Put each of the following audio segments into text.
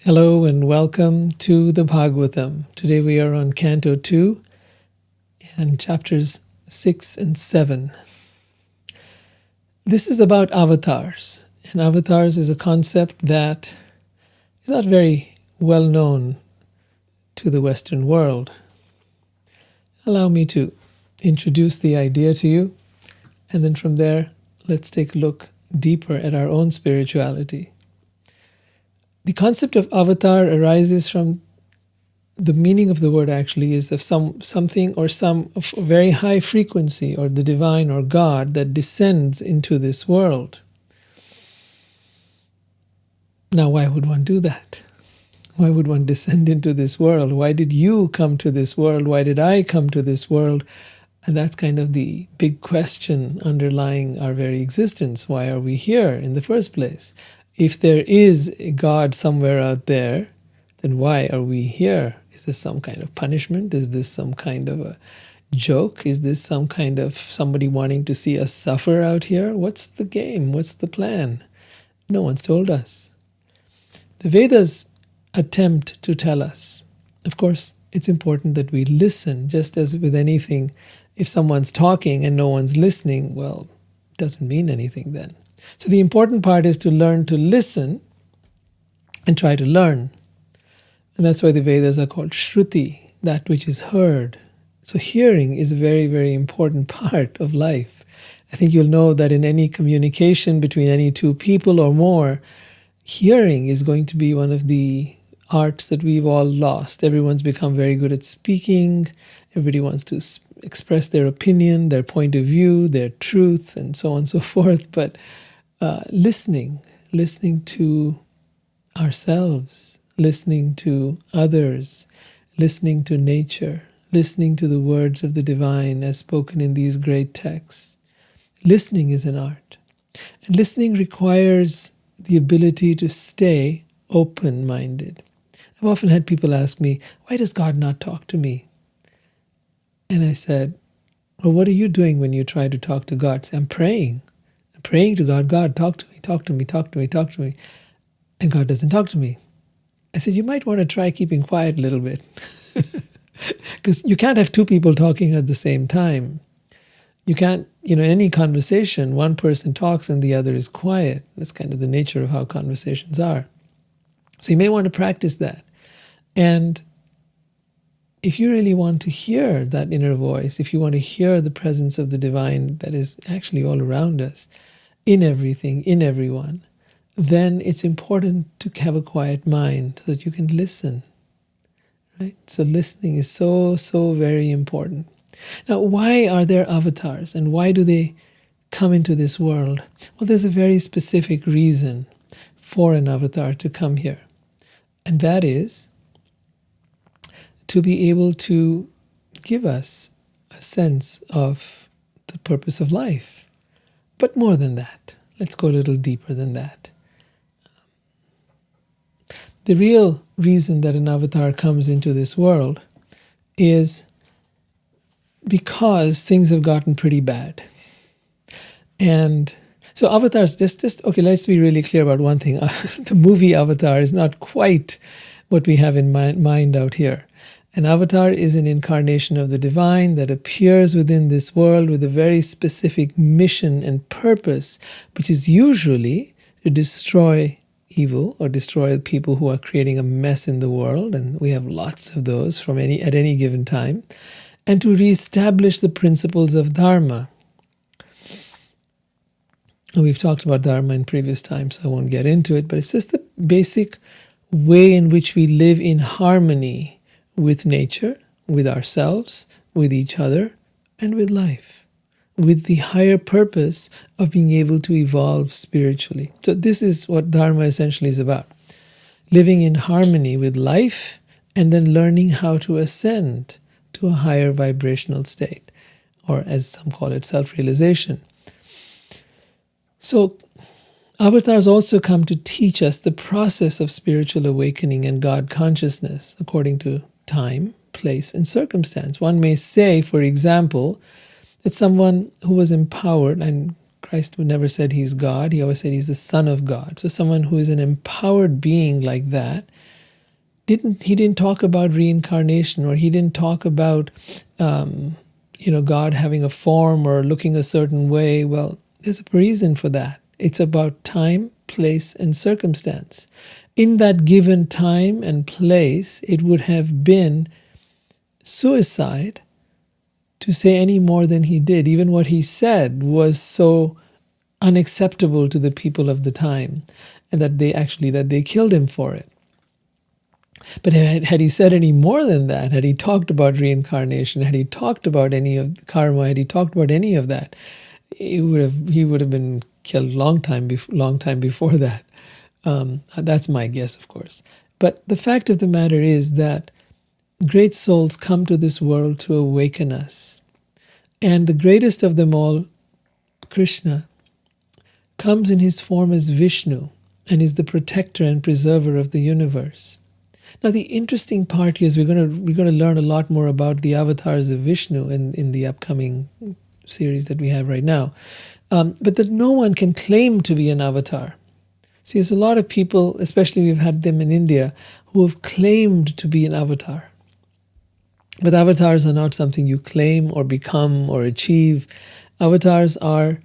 Hello and welcome to the Bhagavatam. Today we are on Canto 2 and chapters 6 and 7. This is about avatars. And avatars is a concept that is not very well known to the Western world. Allow me to introduce the idea to you, and then from there, let's take a look deeper at our own spirituality. The concept of avatar arises from the meaning of the word actually is of something or some of a very high frequency, or the divine or God that descends into this world. Now, why would one do that? Why would one descend into this world? Why did you come to this world? Why did I come to this world? And that's kind of the big question underlying our very existence. Why are we here in the first place? If there is a God somewhere out there, then why are we here? Is this some kind of punishment? Is this some kind of a joke? Is this some kind of somebody wanting to see us suffer out here? What's the game? What's the plan? No one's told us. The Vedas attempt to tell us. Of course, it's important that we listen, just as with anything. If someone's talking and no one's listening, well, it doesn't mean anything then. So the important part is to learn to listen and try to learn. And that's why the Vedas are called Shruti, that which is heard. So hearing is a very, very important part of life. I think you'll know that in any communication between any two people or more, hearing is going to be one of the arts that we've all lost. Everyone's become very good at speaking. Everybody wants to express their opinion, their point of view, their truth, and so on and so forth. But listening to ourselves, listening to others, listening to nature, listening to the words of the divine as spoken in these great texts. Listening is an art. And listening requires the ability to stay open-minded. I've often had people ask me, why does God not talk to me? And I said, well, what are you doing when you try to talk to God? Say, I'm praying. I'm praying to God. God, talk to me, talk to me, talk to me, talk to me. And God doesn't talk to me. I said, you might want to try keeping quiet a little bit. Because you can't have two people talking at the same time. You can't, in any conversation, one person talks and the other is quiet. That's kind of the nature of how conversations are. So you may want to practice that. And if you really want to hear that inner voice, if you want to hear the presence of the divine that is actually all around us, in everything, in everyone, then it's important to have a quiet mind so that you can listen. Right? So listening is so, so very important. Now, why are there avatars and why do they come into this world? Well, there's a very specific reason for an avatar to come here. And that is to be able to give us a sense of the purpose of life. But more than that, let's go a little deeper than that. The real reason that an avatar comes into this world is because things have gotten pretty bad. And so avatars, okay, let's be really clear about one thing. The movie Avatar is not quite what we have in mind out here. An avatar is an incarnation of the divine that appears within this world with a very specific mission and purpose, which is usually to destroy evil or destroy people who are creating a mess in the world, and we have lots of those at any given time, and to reestablish the principles of Dharma. We've talked about Dharma in previous times, so I won't get into it, but it's just the basic way in which we live in harmony with nature, with ourselves, with each other, and with life, with the higher purpose of being able to evolve spiritually. So this is what Dharma essentially is about. Living in harmony with life and then learning how to ascend to a higher vibrational state, or as some call it, self-realization. So avatars also come to teach us the process of spiritual awakening and God consciousness according to time, place, and circumstance. One may say, for example, that someone who was empowered, and Christ never said he's God, he always said he's the Son of God. So someone who is an empowered being like that he didn't talk about reincarnation, or he didn't talk about God having a form or looking a certain way. Well, there's a reason for that. It's about time, place, and circumstance. In that given time and place, it would have been suicide to say any more than he did. Even what he said was so unacceptable to the people of the time, and that they killed him for it. But had he said any more than that, had he talked about reincarnation, had he talked about any of karma, had he talked about any of that, he would have been killed long time before that. That's my guess, of course. But the fact of the matter is that great souls come to this world to awaken us. And the greatest of them all, Krishna, comes in his form as Vishnu and is the protector and preserver of the universe. Now, the interesting part here is we're going to learn a lot more about the avatars of Vishnu in the upcoming series that we have right now. But that no one can claim to be an avatar. See, there's a lot of people, especially we've had them in India, who have claimed to be an avatar. But avatars are not something you claim or become or achieve. Avatars are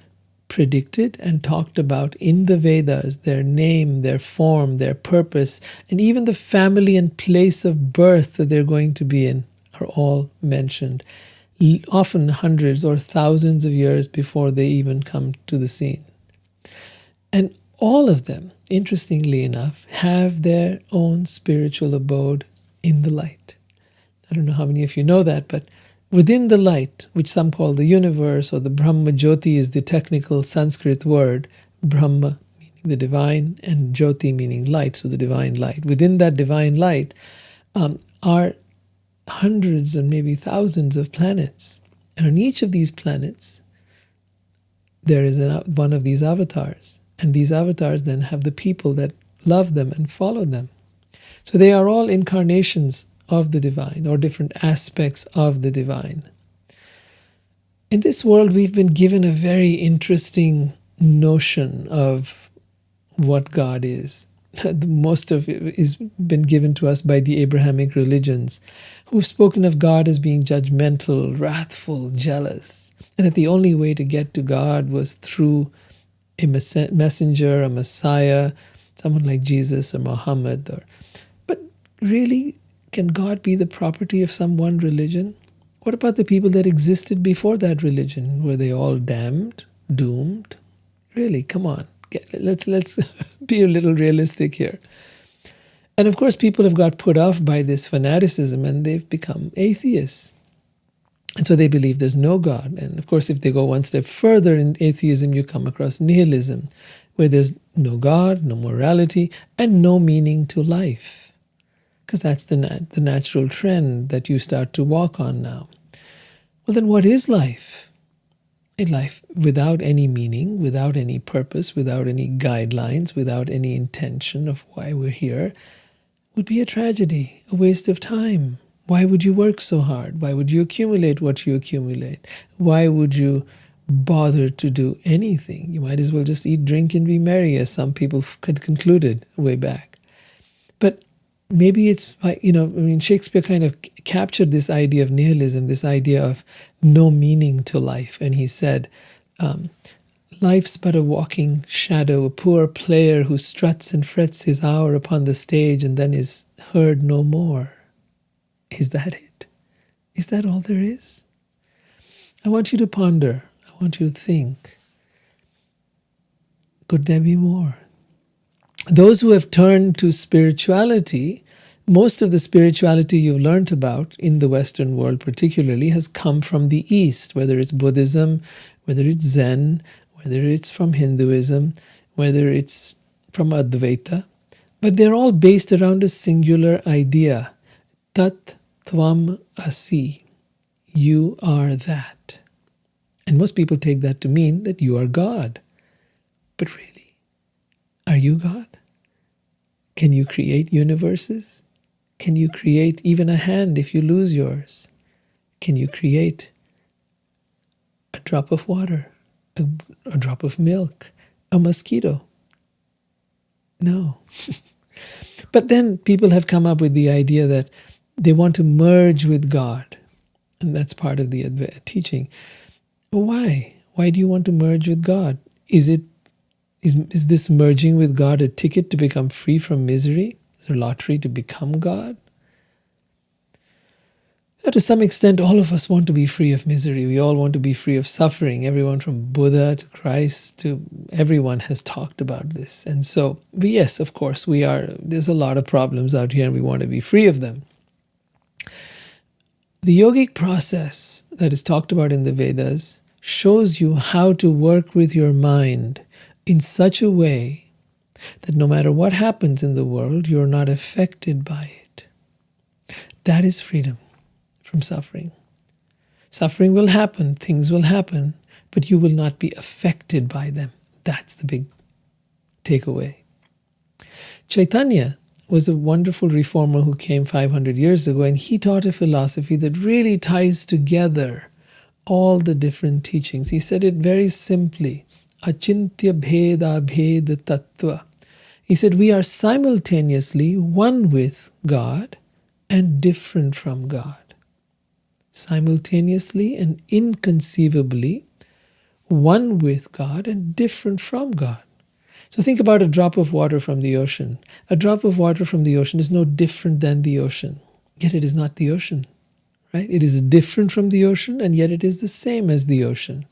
predicted and talked about in the Vedas. Their name, their form, their purpose, and even the family and place of birth that they're going to be in are all mentioned, often hundreds or thousands of years before they even come to the scene. And all of them, interestingly enough, have their own spiritual abode in the light. I don't know how many of you know that, but within the light, which some call the universe, or the Brahma Jyoti is the technical Sanskrit word, Brahma meaning the divine, and Jyoti meaning light, so the divine light. Within that divine light are hundreds and maybe thousands of planets. And on each of these planets, there is one of these avatars. And these avatars then have the people that love them and follow them. So they are all incarnations of the divine, or different aspects of the divine. In this world, we've been given a very interesting notion of what God is. Most of it has been given to us by the Abrahamic religions, who've spoken of God as being judgmental, wrathful, jealous, and that the only way to get to God was through a messenger, a Messiah, someone like Jesus or Muhammad. But really, can God be the property of some one religion? What about the people that existed before that religion? Were they all damned, doomed? Really, come on. Let's be a little realistic here. And of course, people have got put off by this fanaticism and they've become atheists. And so they believe there's no God. And of course, if they go one step further in atheism, you come across nihilism, where there's no God, no morality, and no meaning to life. Because that's the natural trend that you start to walk on now. Well, then what is life? A life without any meaning, without any purpose, without any guidelines, without any intention of why we're here, would be a tragedy, a waste of time. Why would you work so hard? Why would you accumulate what you accumulate? Why would you bother to do anything? You might as well just eat, drink, and be merry, as some people had concluded way back. But maybe it's, Shakespeare kind of captured this idea of nihilism, this idea of no meaning to life. And he said, life's but a walking shadow, a poor player who struts and frets his hour upon the stage and then is heard no more. Is that it? Is that all there is? I want you to ponder. I want you to think. Could there be more? Those who have turned to spirituality, most of the spirituality you've learned about in the Western world particularly has come from the East, whether it's Buddhism, whether it's Zen, whether it's from Hinduism, whether it's from Advaita. But they're all based around a singular idea. Tat Tvam Asi. You are that. And most people take that to mean that you are God. But really, are you God? Can you create universes? Can you create even a hand if you lose yours? Can you create a drop of water, a drop of milk, a mosquito? No. But then people have come up with the idea that they want to merge with God. And that's part of the teaching. But why? Why do you want to merge with God? Is this merging with God a ticket to become free from misery? Is there a lottery to become God? To some extent, all of us want to be free of misery. We all want to be free of suffering. Everyone from Buddha to Christ to everyone has talked about this. And so, yes, of course, there's a lot of problems out here and we want to be free of them. The yogic process that is talked about in the Vedas shows you how to work with your mind in such a way that no matter what happens in the world, you're not affected by it. That is freedom from suffering. Suffering will happen, things will happen, but you will not be affected by them. That's the big takeaway. Chaitanya was a wonderful reformer who came 500 years ago, and he taught a philosophy that really ties together all the different teachings. He said it very simply, achintya bheda bheda tattva. He said we are simultaneously one with God and different from God. Simultaneously and inconceivably one with God and different from God. So think about a drop of water from the ocean. A drop of water from the ocean is no different than the ocean, yet it is not the ocean, right? It is different from the ocean, and yet it is the same as the ocean.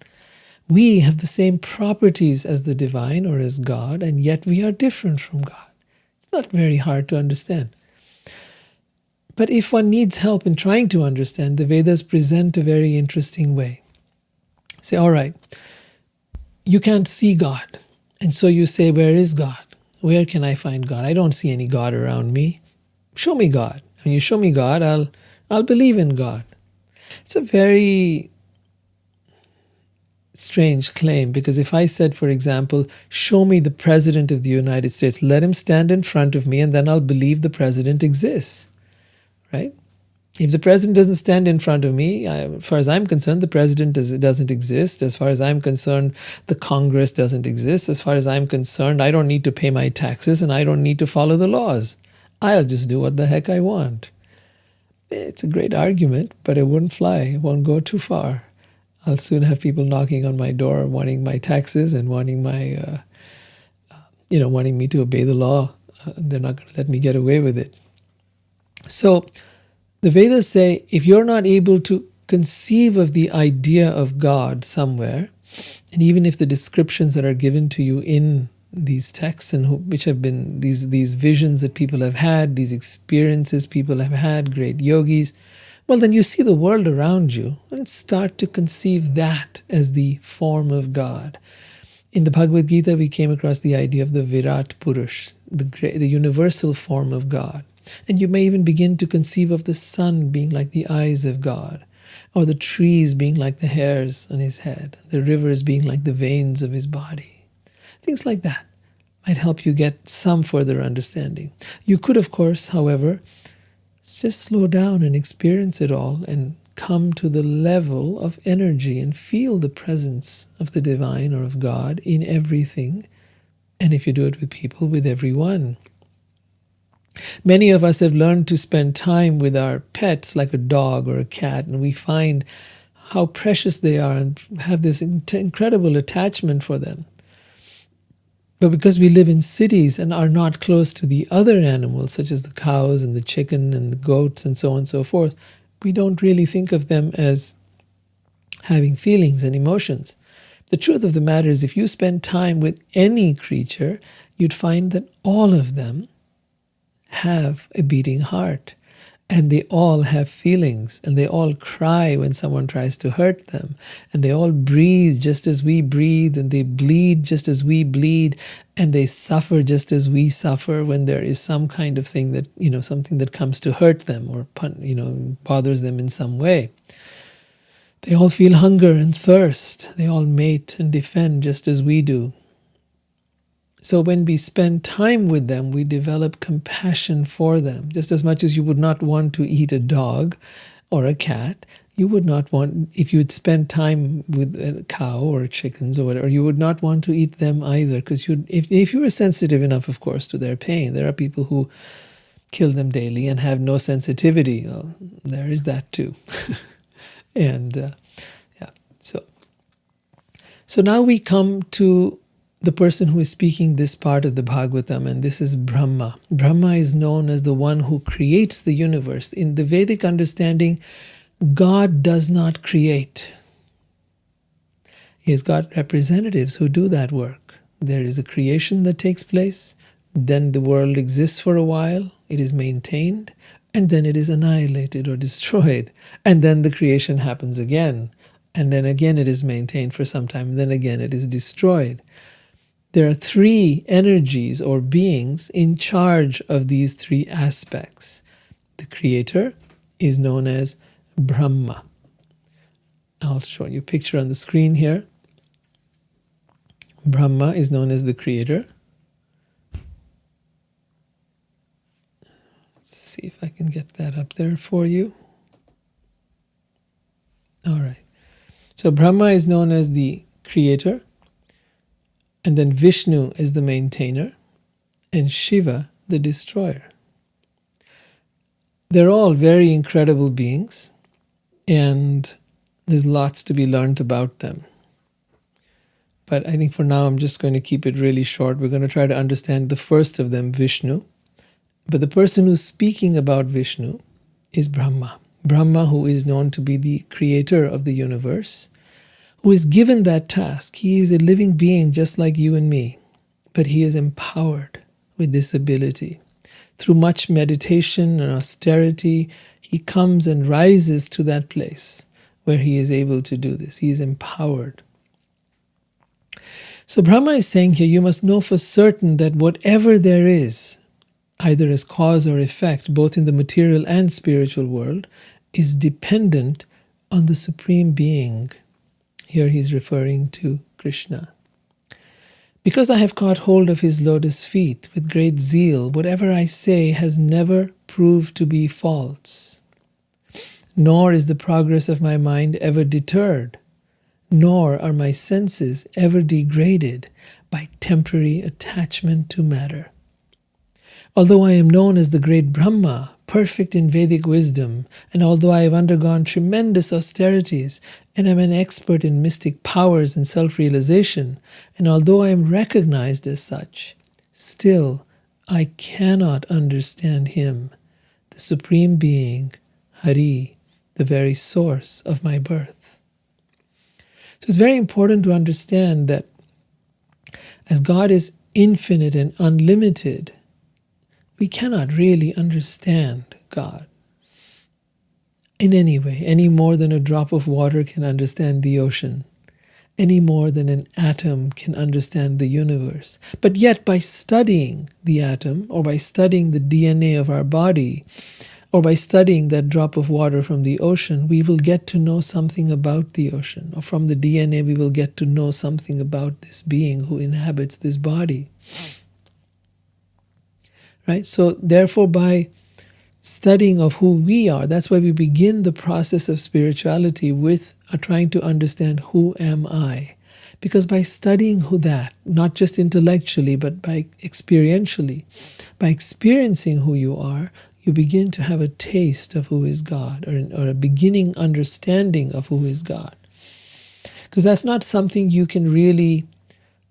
We have the same properties as the divine or as God, and yet we are different from God. It's not very hard to understand. But if one needs help in trying to understand, the Vedas present a very interesting way. Say, all right, you can't see God. And so you say, where is God? Where can I find God? I don't see any God around me. Show me God. When you show me God, I'll believe in God. It's a very strange claim, because if I said, for example, show me the President of the United States, let him stand in front of me and then I'll believe the President exists. Right? If the president doesn't stand in front of me, as far as I'm concerned, the president doesn't exist. As far as I'm concerned, the Congress doesn't exist. As far as I'm concerned, I don't need to pay my taxes and I don't need to follow the laws. I'll just do what the heck I want. It's a great argument, but it wouldn't fly. It won't go too far. I'll soon have people knocking on my door wanting my taxes and wanting wanting me to obey the law. They're not going to let me get away with it. So the Vedas say if you're not able to conceive of the idea of God somewhere, and even if the descriptions that are given to you in these texts, and which have been these visions that people have had, these experiences people have had, great yogis, well, then you see the world around you and start to conceive that as the form of God. In the Bhagavad Gita, we came across the idea of the Virat Purush, the universal form of God. And you may even begin to conceive of the sun being like the eyes of God, or the trees being like the hairs on his head, the rivers being like the veins of his body. Things like that might help you get some further understanding. You could, of course, however, just slow down and experience it all and come to the level of energy and feel the presence of the divine or of God in everything. And if you do it with people, with everyone. Many of us have learned to spend time with our pets like a dog or a cat, and we find how precious they are and have this incredible attachment for them. But because we live in cities and are not close to the other animals, such as the cows and the chicken and the goats and so on and so forth, we don't really think of them as having feelings and emotions. The truth of the matter is, if you spend time with any creature, you'd find that all of them have a beating heart, and they all have feelings, and they all cry when someone tries to hurt them, and they all breathe just as we breathe, and they bleed just as we bleed, and they suffer just as we suffer when there is some kind of thing that, something that comes to hurt them or, bothers them in some way. They all feel hunger and thirst. They all mate and defend just as we do. So when we spend time with them, we develop compassion for them. Just as much as you would not want to eat a dog or a cat, You would not want, if you'd spend time with a cow or chickens or whatever, you would not want to eat them either, because if you were sensitive enough, of course, to their pain. There are people who kill them daily and have no sensitivity. Well, there is that too. And yeah, so now we come to the person who is speaking this part of the Bhagavatam, and this is Brahma. Brahma is known as the one who creates the universe. In the Vedic understanding, God does not create. He has got representatives who do that work. There is a creation that takes place, then the world exists for a while, it is maintained, and then it is annihilated or destroyed. And then the creation happens again, and then again it is maintained for some time, and then again it is destroyed. There are three energies or beings in charge of these three aspects. The creator is known as Brahma. I'll show you a picture on the screen here. Brahma is known as the creator. Let's see if I can get that up there for you. All right. So Brahma is known as the creator, and then Vishnu is the maintainer, and Shiva the destroyer. They're all very incredible beings, and there's lots to be learned about them. But I think for now I'm just going to keep it really short. We're going to try to understand the first of them, Vishnu. But the person who's speaking about Vishnu is Brahma. Brahma, who is known to be the creator of the universe, who is given that task. He is a living being just like you and me, but he is empowered with this ability. Through much meditation and austerity, he comes and rises to that place where he is able to do this. He is empowered. So Brahma is saying here, you must know for certain that whatever there is, either as cause or effect, both in the material and spiritual world, is dependent on the Supreme Being. Here he's referring to Krishna. Because I have caught hold of his lotus feet with great zeal, whatever I say has never proved to be false. Nor is the progress of my mind ever deterred, nor are my senses ever degraded by temporary attachment to matter. Although I am known as the great Brahma, perfect in Vedic wisdom, and although I have undergone tremendous austerities and am an expert in mystic powers and self-realization, and although I am recognized as such, still I cannot understand him, the Supreme Being, Hari, the very source of my birth. So it's very important to understand that as God is infinite and unlimited, we cannot really understand God in any way, any more than a drop of water can understand the ocean, any more than an atom can understand the universe. But yet, by studying the atom, or by studying the DNA of our body, or by studying that drop of water from the ocean, we will get to know something about the ocean. Or from the DNA, we will get to know something about this being who inhabits this body. Right? So therefore, by studying of who we are, that's why we begin the process of spirituality with trying to understand who am I. Because by studying who that, not just intellectually, but by experientially, by experiencing who you are, you begin to have a taste of who is God, or a beginning understanding of who is God. Because that's not something you can really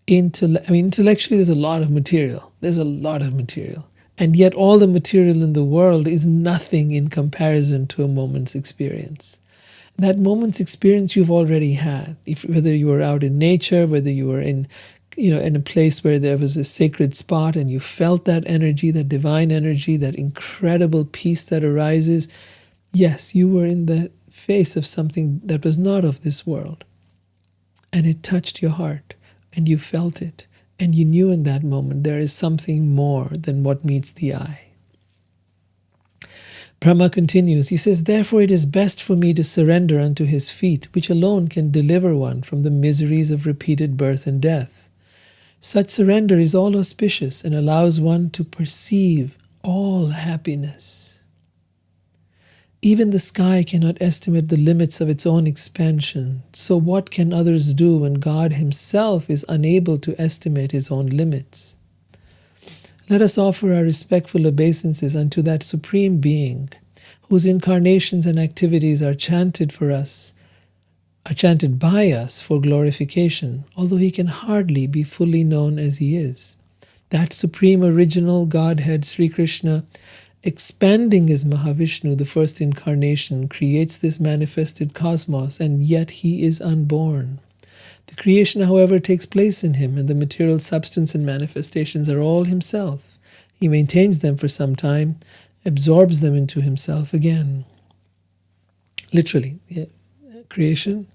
intellectually there's a lot of material. There's a lot of material. And yet all the material in the world is nothing in comparison to a moment's experience. That moment's experience you've already had. Whether you were out in nature, whether you were in a place where there was a sacred spot and you felt that energy, that divine energy, that incredible peace that arises. Yes, you were in the face of something that was not of this world. And it touched your heart, and you felt it. And you knew in that moment there is something more than what meets the eye. Brahma continues, he says, therefore it is best for me to surrender unto his feet, which alone can deliver one from the miseries of repeated birth and death. Such surrender is all auspicious and allows one to perceive all happiness. Even the sky cannot estimate the limits of its own expansion. So what can others do when God himself is unable to estimate his own limits? Let us offer our respectful obeisances unto that Supreme Being, whose incarnations and activities are chanted by us for glorification, although he can hardly be fully known as he is. That Supreme Original Godhead, Sri Krishna, expanding as Mahavishnu, the first incarnation, creates this manifested cosmos, and yet he is unborn. The creation, however, takes place in him, and the material substance and manifestations are all himself. He maintains them for some time, absorbs them into himself again. Literally, creation,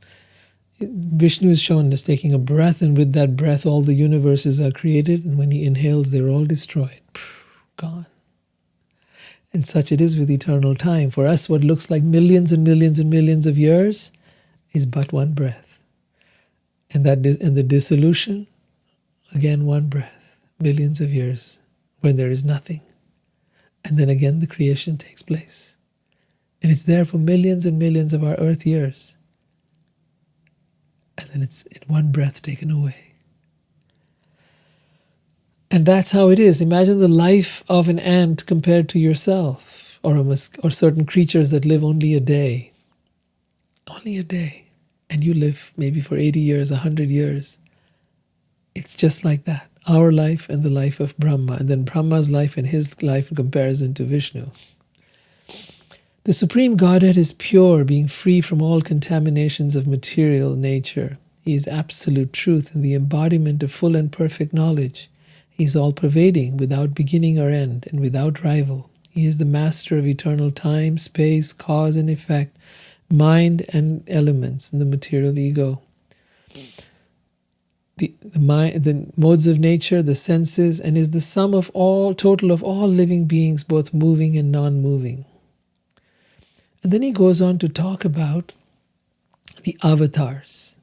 Vishnu is shown as taking a breath, and with that breath all the universes are created, and when he inhales they're all destroyed. Gone. And such it is with eternal time. For us, what looks like millions and millions and millions of years is but one breath. And the dissolution, again one breath, millions of years, when there is nothing. And then again the creation takes place. And it's there for millions and millions of our earth years. And then it's in one breath taken away. And that's how it is. Imagine the life of an ant compared to yourself, or certain creatures that live only a day. Only a day. And you live maybe for 80 years, 100 years. It's just like that. Our life and the life of Brahma, and then Brahma's life and his life in comparison to Vishnu. The Supreme Godhead is pure, being free from all contaminations of material nature. He is absolute truth and the embodiment of full and perfect knowledge. He is all-pervading, without beginning or end, and without rival. He is the master of eternal time, space, cause and effect, mind and elements, and the material ego. The modes of nature, the senses, and is the sum of total of all living beings, both moving and non-moving. And then he goes on to talk about the avatars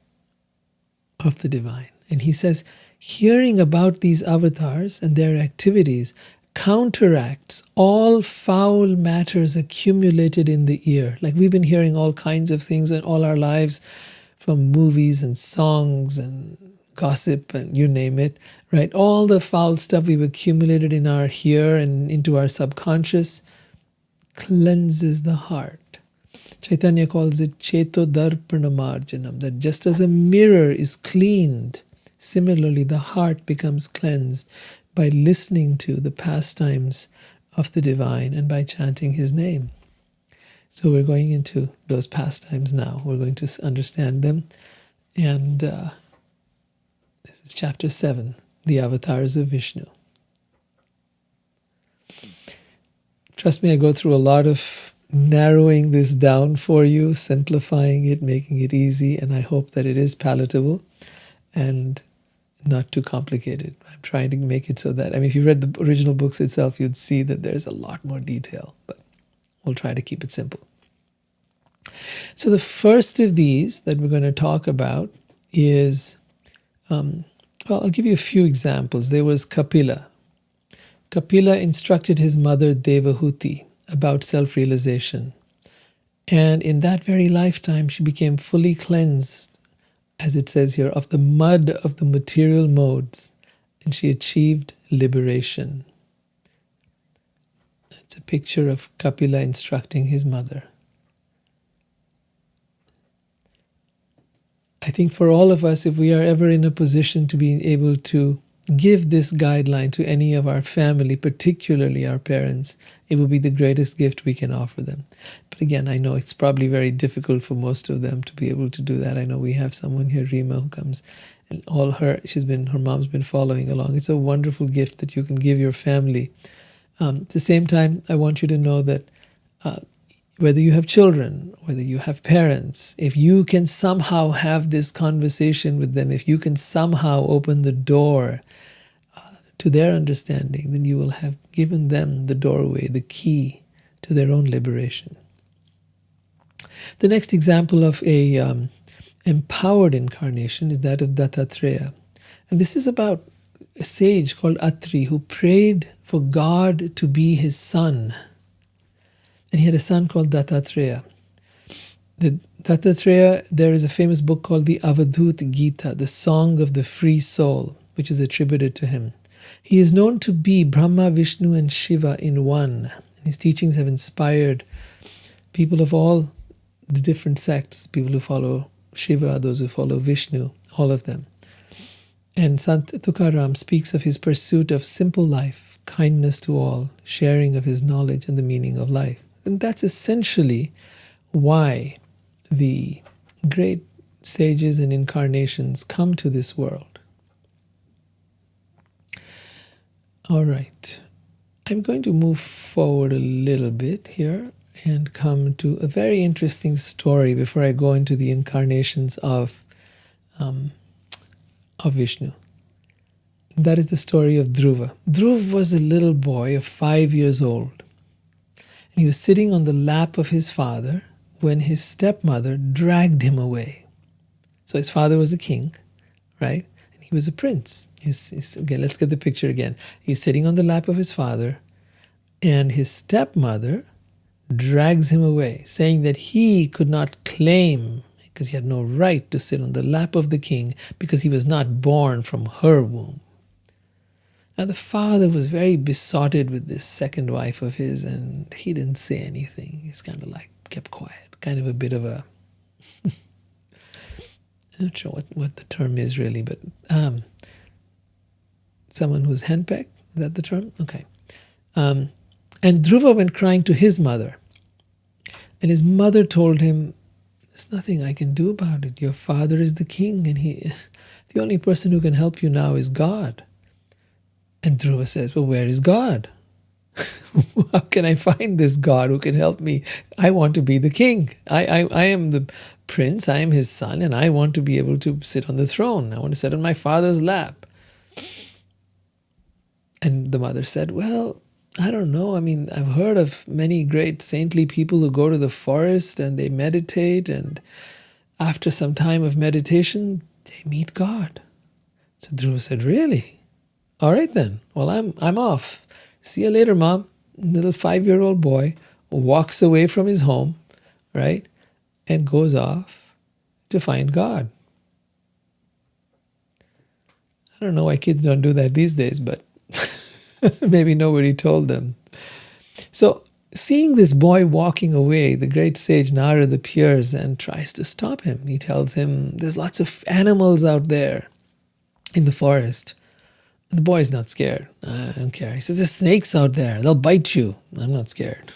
of the divine. And he says, hearing about these avatars and their activities counteracts all foul matters accumulated in the ear. Like we've been hearing all kinds of things in all our lives, from movies and songs and gossip and you name it, right? All the foul stuff we've accumulated in our here and into our subconscious cleanses the heart. Chaitanya calls it Cheto Darpana Marjanam, that just as a mirror is cleaned, similarly the heart becomes cleansed by listening to the pastimes of the divine and by chanting his name. So we're going into those pastimes now. We're going to understand them. And this is chapter 7, the avatars of Vishnu. Trust me, I go through a lot of narrowing this down for you, simplifying it, making it easy, and I hope that it is palatable and not too complicated. I'm trying to make it so that, if you read the original books itself, you'd see that there's a lot more detail, but we'll try to keep it simple. So the first of these that we're going to talk about is, I'll give you a few examples. There was Kapila. Kapila instructed his mother Devahuti about self-realization. And in that very lifetime, she became fully cleansed, as it says here, of the mud of the material modes, and she achieved liberation. It's a picture of Kapila instructing his mother. I think for all of us, if we are ever in a position to be able to give this guideline to any of our family, particularly our parents, it will be the greatest gift we can offer them. But again, I know it's probably very difficult for most of them to be able to do that. I know we have someone here, Rima, who comes, and her mom's been following along. It's a wonderful gift that you can give your family. At the same time, I want you to know that whether you have children, whether you have parents, if you can somehow have this conversation with them, if you can somehow open the door to their understanding, then you will have given them the doorway, the key to their own liberation. The next example of a empowered incarnation is that of Dattatreya. And this is about a sage called Atri who prayed for God to be his son. And he had a son called Dattatreya. The Dattatreya, there is a famous book called the Avadhut Gita, the Song of the Free Soul, which is attributed to him. He is known to be Brahma, Vishnu, and Shiva in one. And his teachings have inspired people of all the different sects, people who follow Shiva, those who follow Vishnu, all of them. And Sant Tukaram speaks of his pursuit of simple life, kindness to all, sharing of his knowledge and the meaning of life. And that's essentially why the great sages and incarnations come to this world. All right. I'm going to move forward a little bit here and come to a very interesting story before I go into the incarnations of Vishnu. That is the story of Dhruva. Dhruva was a little boy of 5 years old. And he was sitting on the lap of his father when his stepmother dragged him away. So his father was a king, right? And he was a prince. Again, let's get the picture again. He's sitting on the lap of his father, and his stepmother drags him away, saying that he could not claim, because he had no right to sit on the lap of the king, because he was not born from her womb. Now the father was very besotted with this second wife of his, and he didn't say anything. He's kind of like kept quiet, kind of a bit of a, I'm not sure what the term is really, but someone who's henpecked, is that the term? Okay. And Dhruva went crying to his mother, and his mother told him, there's nothing I can do about it. Your father is the king, and the only person who can help you now is God. And Dhruva says, well, where is God? How can I find this God who can help me? I want to be the king. I am the prince, I am his son, and I want to be able to sit on the throne. I want to sit on my father's lap. And the mother said, well, I don't know. I mean, I've heard of many great saintly people who go to the forest and they meditate, and after some time of meditation, they meet God. So Dhruva said, really? All right then. Well, I'm off. See you later, Mom. Little 5-year-old boy walks away from his home, right, and goes off to find God. I don't know why kids don't do that these days, but maybe nobody told them. So, seeing this boy walking away, the great sage Narad appears and tries to stop him. He tells him, there's lots of animals out there in the forest. The boy's not scared. I don't care. He says, there's snakes out there. They'll bite you. I'm not scared.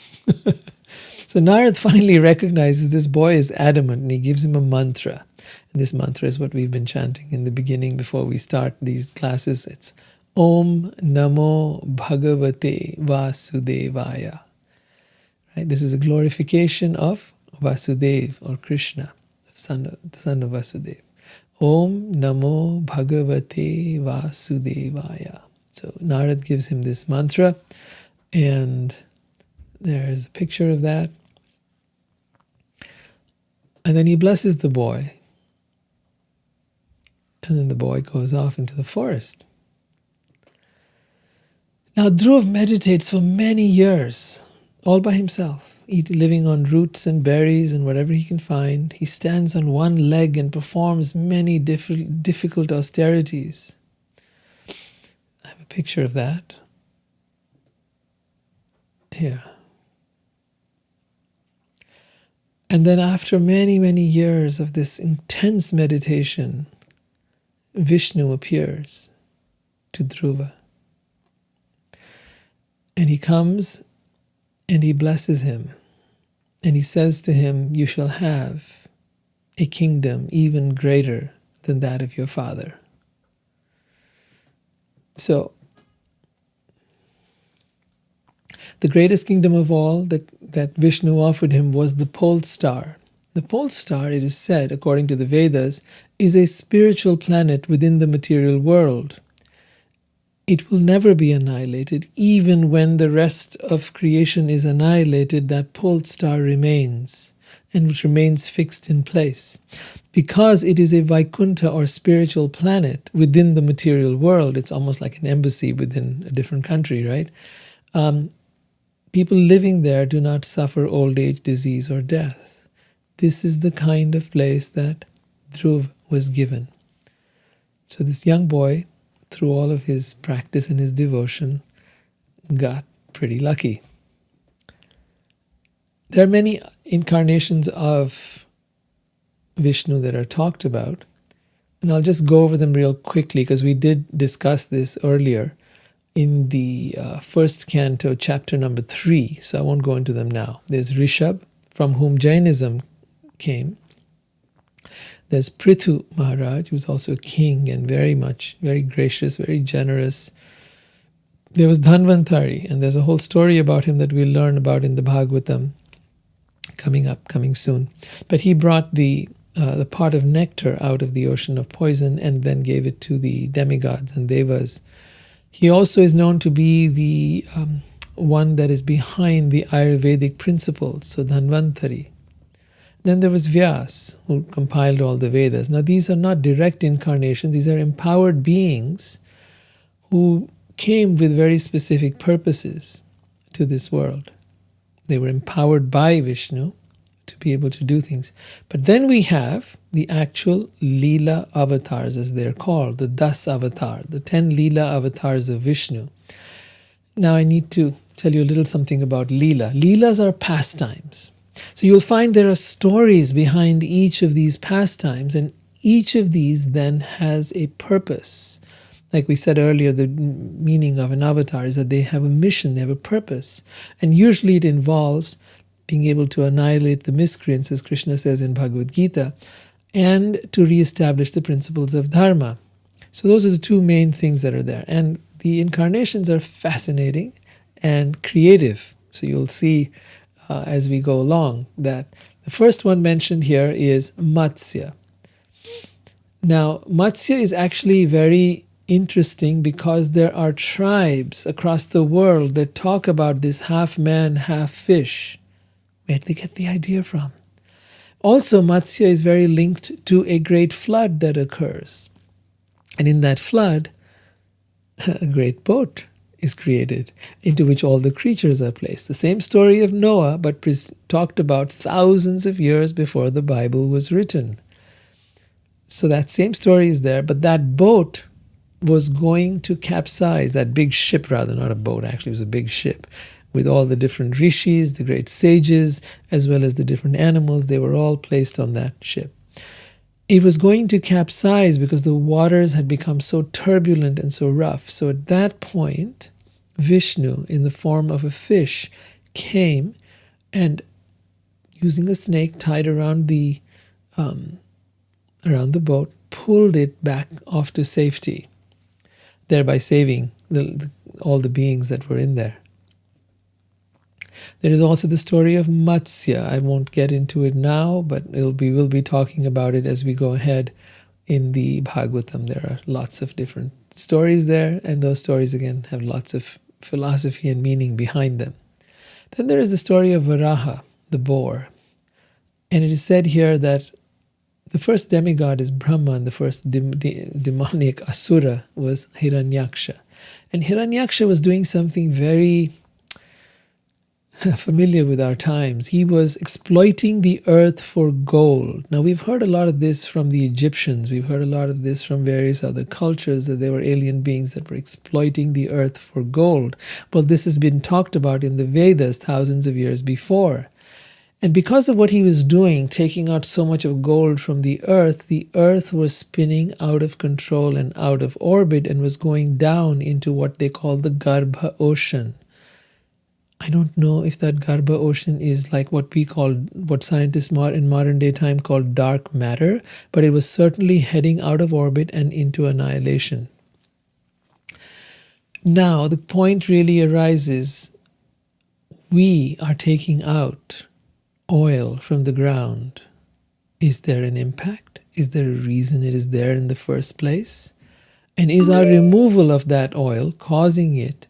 So Narad finally recognizes this boy is adamant, and he gives him a mantra. And this mantra is what we've been chanting in the beginning before we start these classes. It's Om Namo Bhagavate Vasudevaya. Right? This is a glorification of Vasudev, or Krishna, the son of Vasudeva. Om Namo Bhagavate Vasudevaya. So Narad gives him this mantra, and there's a picture of that. And then he blesses the boy. And then the boy goes off into the forest. Now Dhruv meditates for many years, all by himself, living on roots and berries and whatever he can find. He stands on one leg and performs many difficult austerities. I have a picture of that here. And then after many, many years of this intense meditation, Vishnu appears to Dhruva. And he comes and he blesses him. And he says to him, you shall have a kingdom even greater than that of your father. So, the greatest kingdom of all that Vishnu offered him was the pole star. The pole star, it is said, according to the Vedas, is a spiritual planet within the material world. It will never be annihilated. Even when the rest of creation is annihilated, that pole star remains, and it remains fixed in place. Because it is a Vaikuntha, or spiritual planet within the material world, it's almost like an embassy within a different country, right? people living there do not suffer old age, disease, or death. This is the kind of place that Dhruv was given. So this young boy, through all of his practice and his devotion, got pretty lucky. There are many incarnations of Vishnu that are talked about, and I'll just go over them real quickly because we did discuss this earlier in the first canto, chapter number 3, so I won't go into them now. There's Rishabh, from whom Jainism came. There's Prithu Maharaj, who was also a king and very gracious, very generous. There was Dhanvantari, and there's a whole story about him that we'll learn about in the Bhagavatam coming soon. But he brought the pot of nectar out of the ocean of poison and then gave it to the demigods and devas. He also is known to be the one that is behind the Ayurvedic principles, so Dhanvantari. Then there was Vyas, who compiled all the Vedas. Now these are not direct incarnations, these are empowered beings who came with very specific purposes to this world. They were empowered by Vishnu to be able to do things. But then we have the actual Leela avatars, as they're called, the Das avatar, the 10 Leela avatars of Vishnu. Now I need to tell you a little something about Leela. Leelas are pastimes. So you'll find there are stories behind each of these pastimes, and each of these then has a purpose. Like we said earlier, the meaning of an avatar is that they have a mission, they have a purpose. And usually it involves being able to annihilate the miscreants, as Krishna says in Bhagavad Gita, and to reestablish the principles of Dharma. So those are the two main things that are there. And the incarnations are fascinating and creative. So you'll see as we go along that the first one mentioned here is Matsya. Now, Matsya is actually very interesting because there are tribes across the world that talk about this half man, half fish. Where did they get the idea from? Also, Matsya is very linked to a great flood that occurs. And in that flood, a great boat is created into which all the creatures are placed. The same story of Noah, but talked about thousands of years before the Bible was written. So that same story is there, but that boat was going to capsize, that big ship rather, not a boat, actually it was a big ship, with all the different rishis, the great sages, as well as the different animals. They were all placed on that ship. It was going to capsize because the waters had become so turbulent and so rough. So at that point, Vishnu, in the form of a fish, came and, using a snake tied around the boat, pulled it back off to safety, thereby saving all the beings that were in there. There is also the story of Matsya. I won't get into it now, but we'll be talking about it as we go ahead in the Bhagavatam. There are lots of different stories there, and those stories again have lots of philosophy and meaning behind them. Then there is the story of Varaha, the boar. And it is said here that the first demigod is Brahma, and the first demonic asura was Hiranyaksha. And Hiranyaksha was doing something very familiar with our times. He was exploiting the earth for gold. Now we've heard a lot of this from the Egyptians. We've heard a lot of this from various other cultures, that there were alien beings that were exploiting the earth for gold. Well, this has been talked about in the Vedas thousands of years before. And because of what he was doing, taking out so much of gold from the earth was spinning out of control and out of orbit and was going down into what they call the Garbha ocean. I don't know if that Garbha ocean is like what scientists in modern day time call dark matter, but it was certainly heading out of orbit and into annihilation. Now, the point really arises, we are taking out oil from the ground. Is there an impact? Is there a reason it is there in the first place? And is our removal of that oil causing it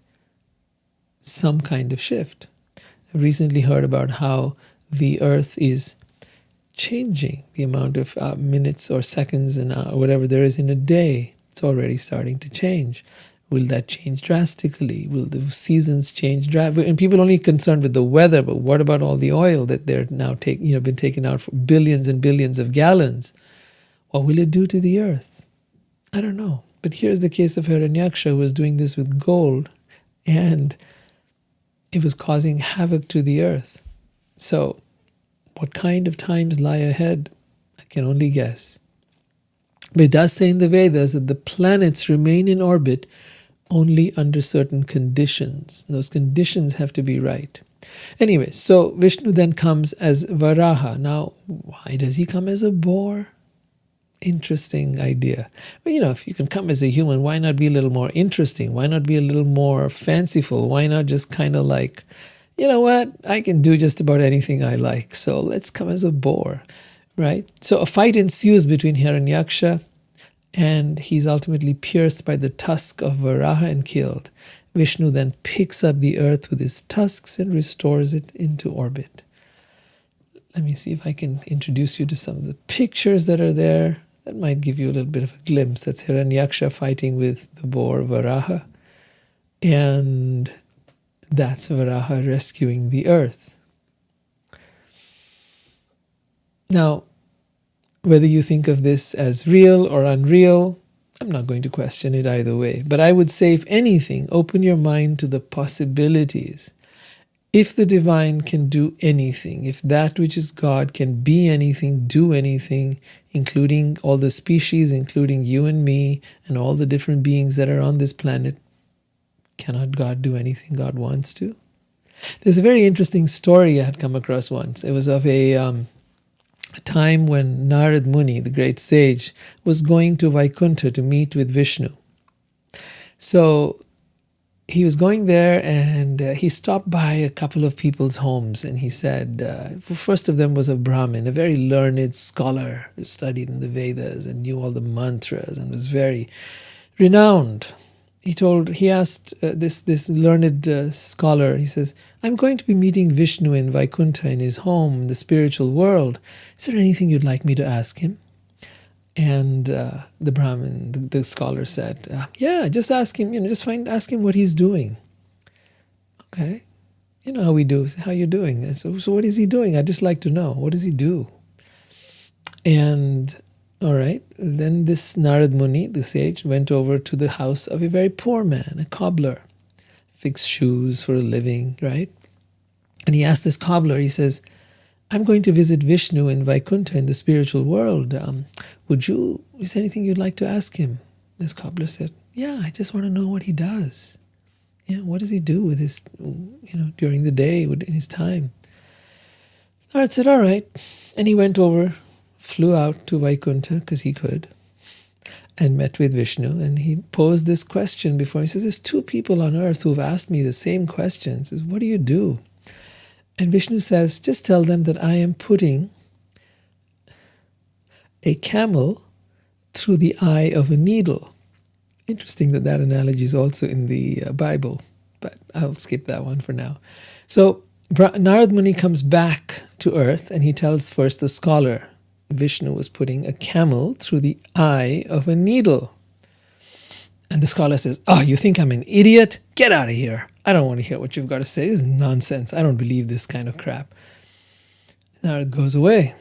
some kind of shift? I've recently heard about how the earth is changing the amount of minutes or seconds and whatever there is in a day. It's already starting to change. Will that change drastically? Will the seasons change drastically? And people are only concerned with the weather, but what about all the oil that they're now been taken out for billions and billions of gallons? What will it do to the earth? I don't know. But here's the case of Hiranyaksha, who was doing this with gold, and it was causing havoc to the earth. So, what kind of times lie ahead? I can only guess. But it does say in the Vedas that the planets remain in orbit only under certain conditions. Those conditions have to be right. Anyway, so Vishnu then comes as Varaha. Now, why does he come as a boar? Interesting idea. Well, if you can come as a human, why not be a little more interesting? Why not be a little more fanciful? Why not just kind of like, you know what, I can do just about anything I like, so let's come as a boar, right? So a fight ensues between Hiranyaksha, and he's ultimately pierced by the tusk of Varaha and killed. Vishnu then picks up the earth with his tusks and restores it into orbit. Let me see if I can introduce you to some of the pictures that are there. That might give you a little bit of a glimpse. That's Hiranyaksha fighting with the boar Varaha. And that's Varaha rescuing the earth. Now, whether you think of this as real or unreal, I'm not going to question it either way. But I would say, if anything, open your mind to the possibilities. If the divine can do anything, if that which is God can be anything, do anything, including all the species, including you and me, and all the different beings that are on this planet, cannot God do anything God wants to? There's a very interesting story I had come across once. It was of a time when Narad Muni, the great sage, was going to Vaikuntha to meet with Vishnu. So he was going there, and he stopped by a couple of people's homes, and he said, first of them was a Brahmin, a very learned scholar who studied in the Vedas and knew all the mantras and was very renowned. He asked this learned scholar, he says, I'm going to be meeting Vishnu in Vaikuntha in his home, in the spiritual world. Is there anything you'd like me to ask him? And the Brahmin, the scholar said, yeah, just ask him, ask him what he's doing. Okay. You know how we do, how you doing? So what is he doing? I'd just like to know. What does he do? And all right, then this Narad Muni, the sage, went over to the house of a very poor man, a cobbler, fixed shoes for a living, right? And he asked this cobbler, he says, I'm going to visit Vishnu in Vaikuntha in the spiritual world. Is there anything you'd like to ask him? This cobbler said, yeah, I just want to know what he does. Yeah, what does he do with his, during the day, in his time? Narad said, all right. And he went over, flew out to Vaikuntha, because he could, and met with Vishnu. And he posed this question before him. He says, there's two people on earth who've asked me the same question. He says, what do you do? And Vishnu says, just tell them that I am putting a camel through the eye of a needle. Interesting that analogy is also in the Bible, but I'll skip that one for now. So Narad Muni comes back to earth, and he tells first the scholar, Vishnu was putting a camel through the eye of a needle. And the scholar says, you think I'm an idiot? Get out of here. I don't want to hear what you've got to say. This is nonsense. I don't believe this kind of crap. Narad goes away.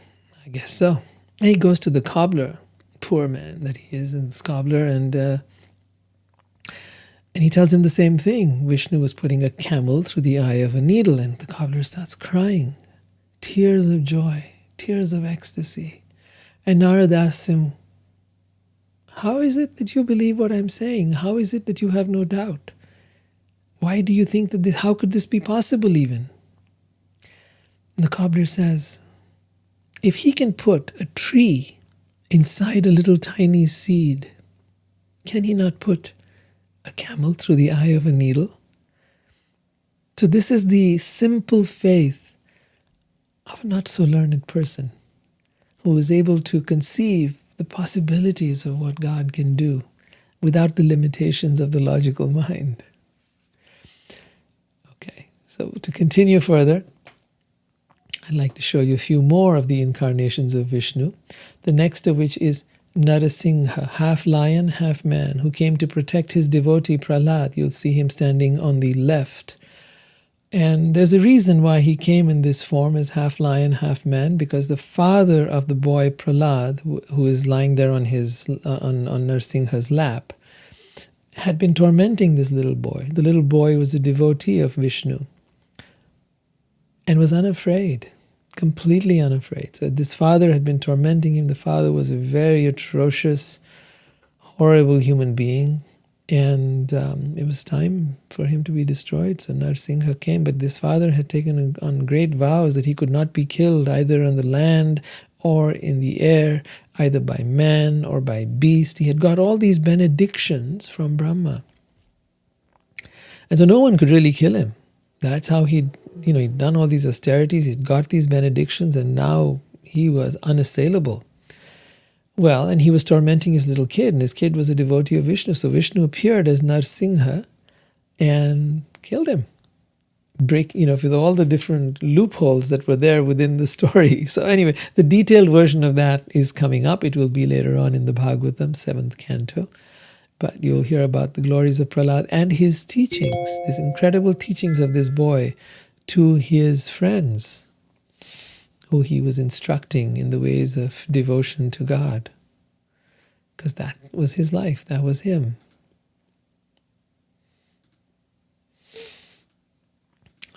I guess so. And he goes to the cobbler, poor man that he is, and the cobbler, and he tells him the same thing. Vishnu was putting a camel through the eye of a needle, and the cobbler starts crying. Tears of joy, tears of ecstasy. And Narad asks him, how is it that you believe what I'm saying? How is it that you have no doubt? Why do you think that how could this be possible even? The cobbler says, if he can put a tree inside a little tiny seed, can he not put a camel through the eye of a needle? So this is the simple faith of a not so learned person who is able to conceive the possibilities of what God can do without the limitations of the logical mind. Okay, so to continue further, I'd like to show you a few more of the incarnations of Vishnu, the next of which is Narasingha, half lion, half man, who came to protect his devotee Prahlad. You'll see him standing on the left. And there's a reason why he came in this form as half lion, half man, because the father of the boy Prahlad, who is lying there on Narsingha's lap, had been tormenting this little boy. The little boy was a devotee of Vishnu and was unafraid, completely unafraid. So this father had been tormenting him. The father was a very atrocious, horrible human being. And it was time for him to be destroyed. So Narsingha came, but this father had taken on great vows that he could not be killed either on the land or in the air, either by man or by beast. He had got all these benedictions from Brahma. And so no one could really kill him. That's how he'd done all these austerities, he'd got these benedictions, and now he was unassailable. Well, and he was tormenting his little kid, and his kid was a devotee of Vishnu. So Vishnu appeared as Narsingha and killed him. With all the different loopholes that were there within the story. So anyway, the detailed version of that is coming up. It will be later on in the Bhagavatam, 7th Canto. But you'll hear about the glories of Prahlad and his teachings, these incredible teachings of this boy to his friends, who he was instructing in the ways of devotion to God. Because that was his life, that was him.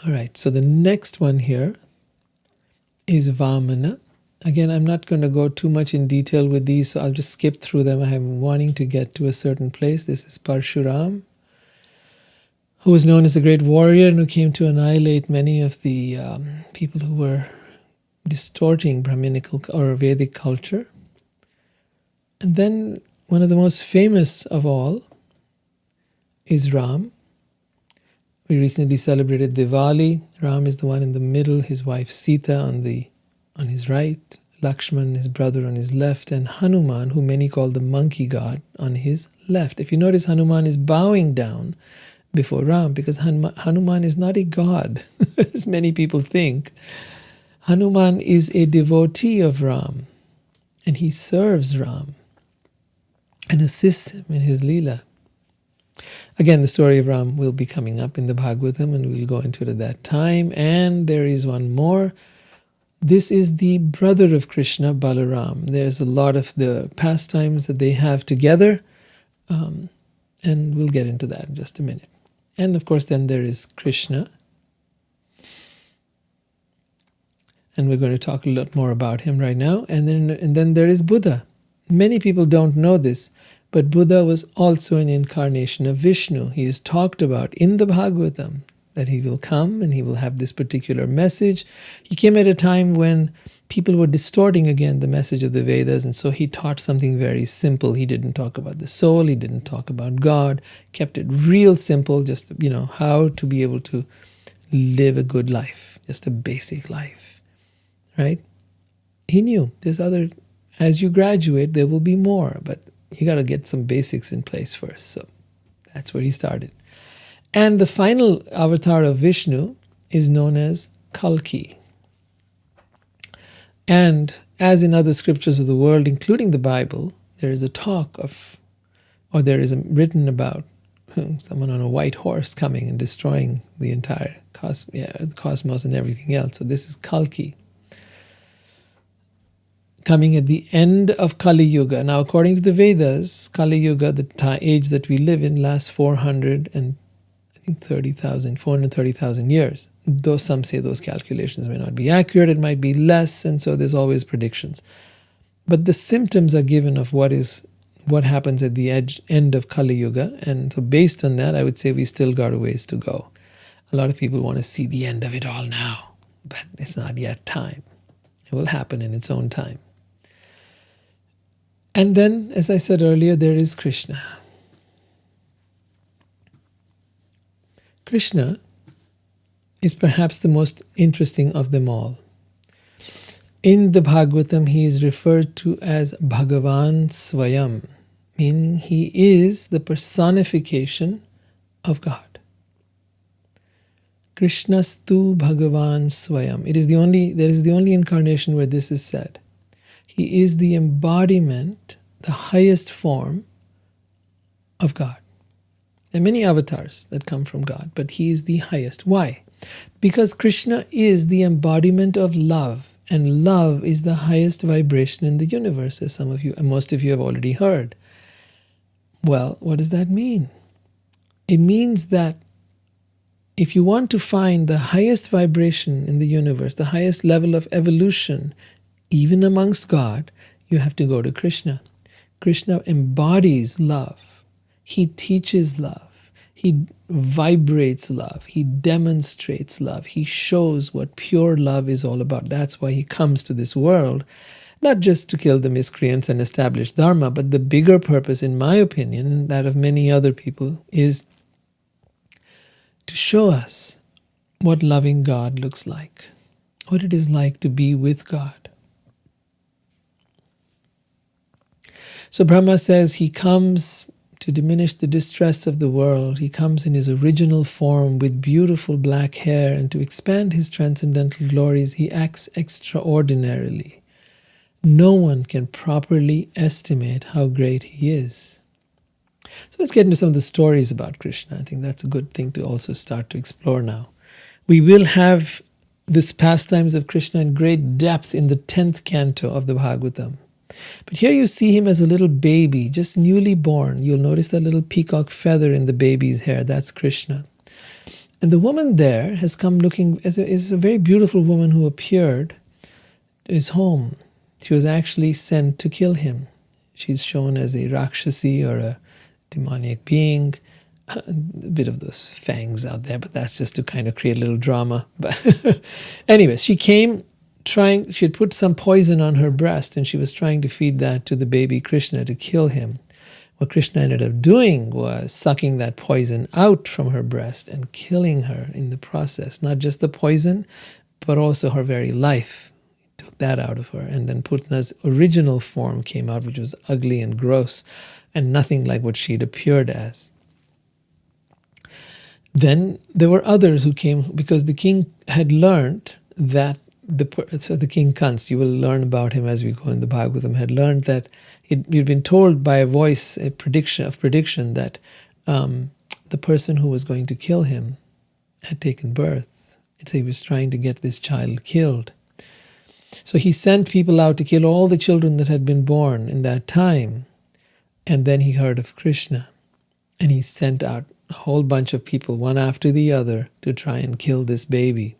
All right, so the next one here is Vamana. Again, I'm not going to go too much in detail with these, so I'll just skip through them. I'm wanting to get to a certain place. This is Parshuram, who was known as a great warrior and who came to annihilate many of the people who were distorting Brahminical or Vedic culture. And then one of the most famous of all is Ram. We recently celebrated Diwali. Ram is the one in the middle, his wife Sita on his right, Lakshman, his brother, on his left, and Hanuman, who many call the monkey god, on his left. If you notice, Hanuman is bowing down before Ram because Hanuman is not a god, as many people think. Hanuman is a devotee of Ram, and he serves Ram and assists him in his Leela. Again, the story of Ram will be coming up in the Bhagavatam, and we'll go into it at that time. And there is one more. This is the brother of Krishna, Balaram. There's a lot of the pastimes that they have together, and we'll get into that in just a minute. And of course, then there is Krishna. And we're going to talk a lot more about him right now. And then there is Buddha. Many people don't know this, but Buddha was also an incarnation of Vishnu. He is talked about in the Bhagavatam, that he will come and he will have this particular message. He came at a time when people were distorting again the message of the Vedas, and so he taught something very simple. He didn't talk about the soul, he didn't talk about God, kept it real simple, just how to be able to live a good life, just a basic life, right? He knew there's other, as you graduate, there will be more, but you got to get some basics in place first. So that's where he started. And the final avatar of Vishnu is known as Kalki. And as in other scriptures of the world, including the Bible, there is a talk of, or there is written about someone on a white horse coming and destroying the entire cosmos and everything else. So this is Kalki, coming at the end of Kali Yuga. Now, according to the Vedas, Kali Yuga, the age that we live in, lasts 430,000 years. Though some say those calculations may not be accurate, it might be less, and so there's always predictions. But the symptoms are given of what happens at the end of Kali Yuga, and so based on that, I would say we still got a ways to go. A lot of people want to see the end of it all now, but it's not yet time. It will happen in its own time. And then, as I said earlier, there is Krishna. Krishna is perhaps the most interesting of them all. In the Bhagavatam, he is referred to as Bhagavan Swayam, meaning he is the personification of God. Krishnastu Bhagavan Swayam. There is the only incarnation where this is said. He is the embodiment, the highest form of God. There are many avatars that come from God, but he is the highest. Why? Because Krishna is the embodiment of love, and love is the highest vibration in the universe, as some of you, and most of you have already heard. Well, what does that mean? It means that if you want to find the highest vibration in the universe, the highest level of evolution, even amongst God, you have to go to Krishna. Krishna embodies love. He teaches love. He vibrates love. He demonstrates love. He shows what pure love is all about. That's why he comes to this world, not just to kill the miscreants and establish Dharma, but the bigger purpose, in my opinion, and that of many other people, is to show us what loving God looks like, what it is like to be with God. So Brahma says he comes to diminish the distress of the world. He comes in his original form with beautiful black hair, and to expand his transcendental glories, he acts extraordinarily. No one can properly estimate how great he is. So let's get into some of the stories about Krishna. I think that's a good thing to also start to explore now. We will have this pastimes of Krishna in great depth in the 10th canto of the Bhagavatam. But here you see him as a little baby, just newly born. You'll notice that little peacock feather in the baby's hair. That's Krishna. And the woman there has come looking, is a very beautiful woman who appeared to his home. She was actually sent to kill him. She's shown as a Rakshasi, or a demoniac being. A bit of those fangs out there, but that's just to kind of create a little drama. But anyways, she came she had put some poison on her breast, and she was trying to feed that to the baby Krishna to kill him. What Krishna ended up doing was sucking that poison out from her breast and killing her in the process. Not just the poison, but also her very life. He took that out of her, and then Putana's original form came out, which was ugly and gross and nothing like what she'd appeared as. Then there were others who came, because the king had learned that the king Kans, you will learn about him as we go in the Bhagavatam, had learned that he'd been told by a voice, a prediction that the person who was going to kill him had taken birth. And so he was trying to get this child killed. So he sent people out to kill all the children that had been born in that time. And then he heard of Krishna. And he sent out a whole bunch of people, one after the other, to try and kill this baby.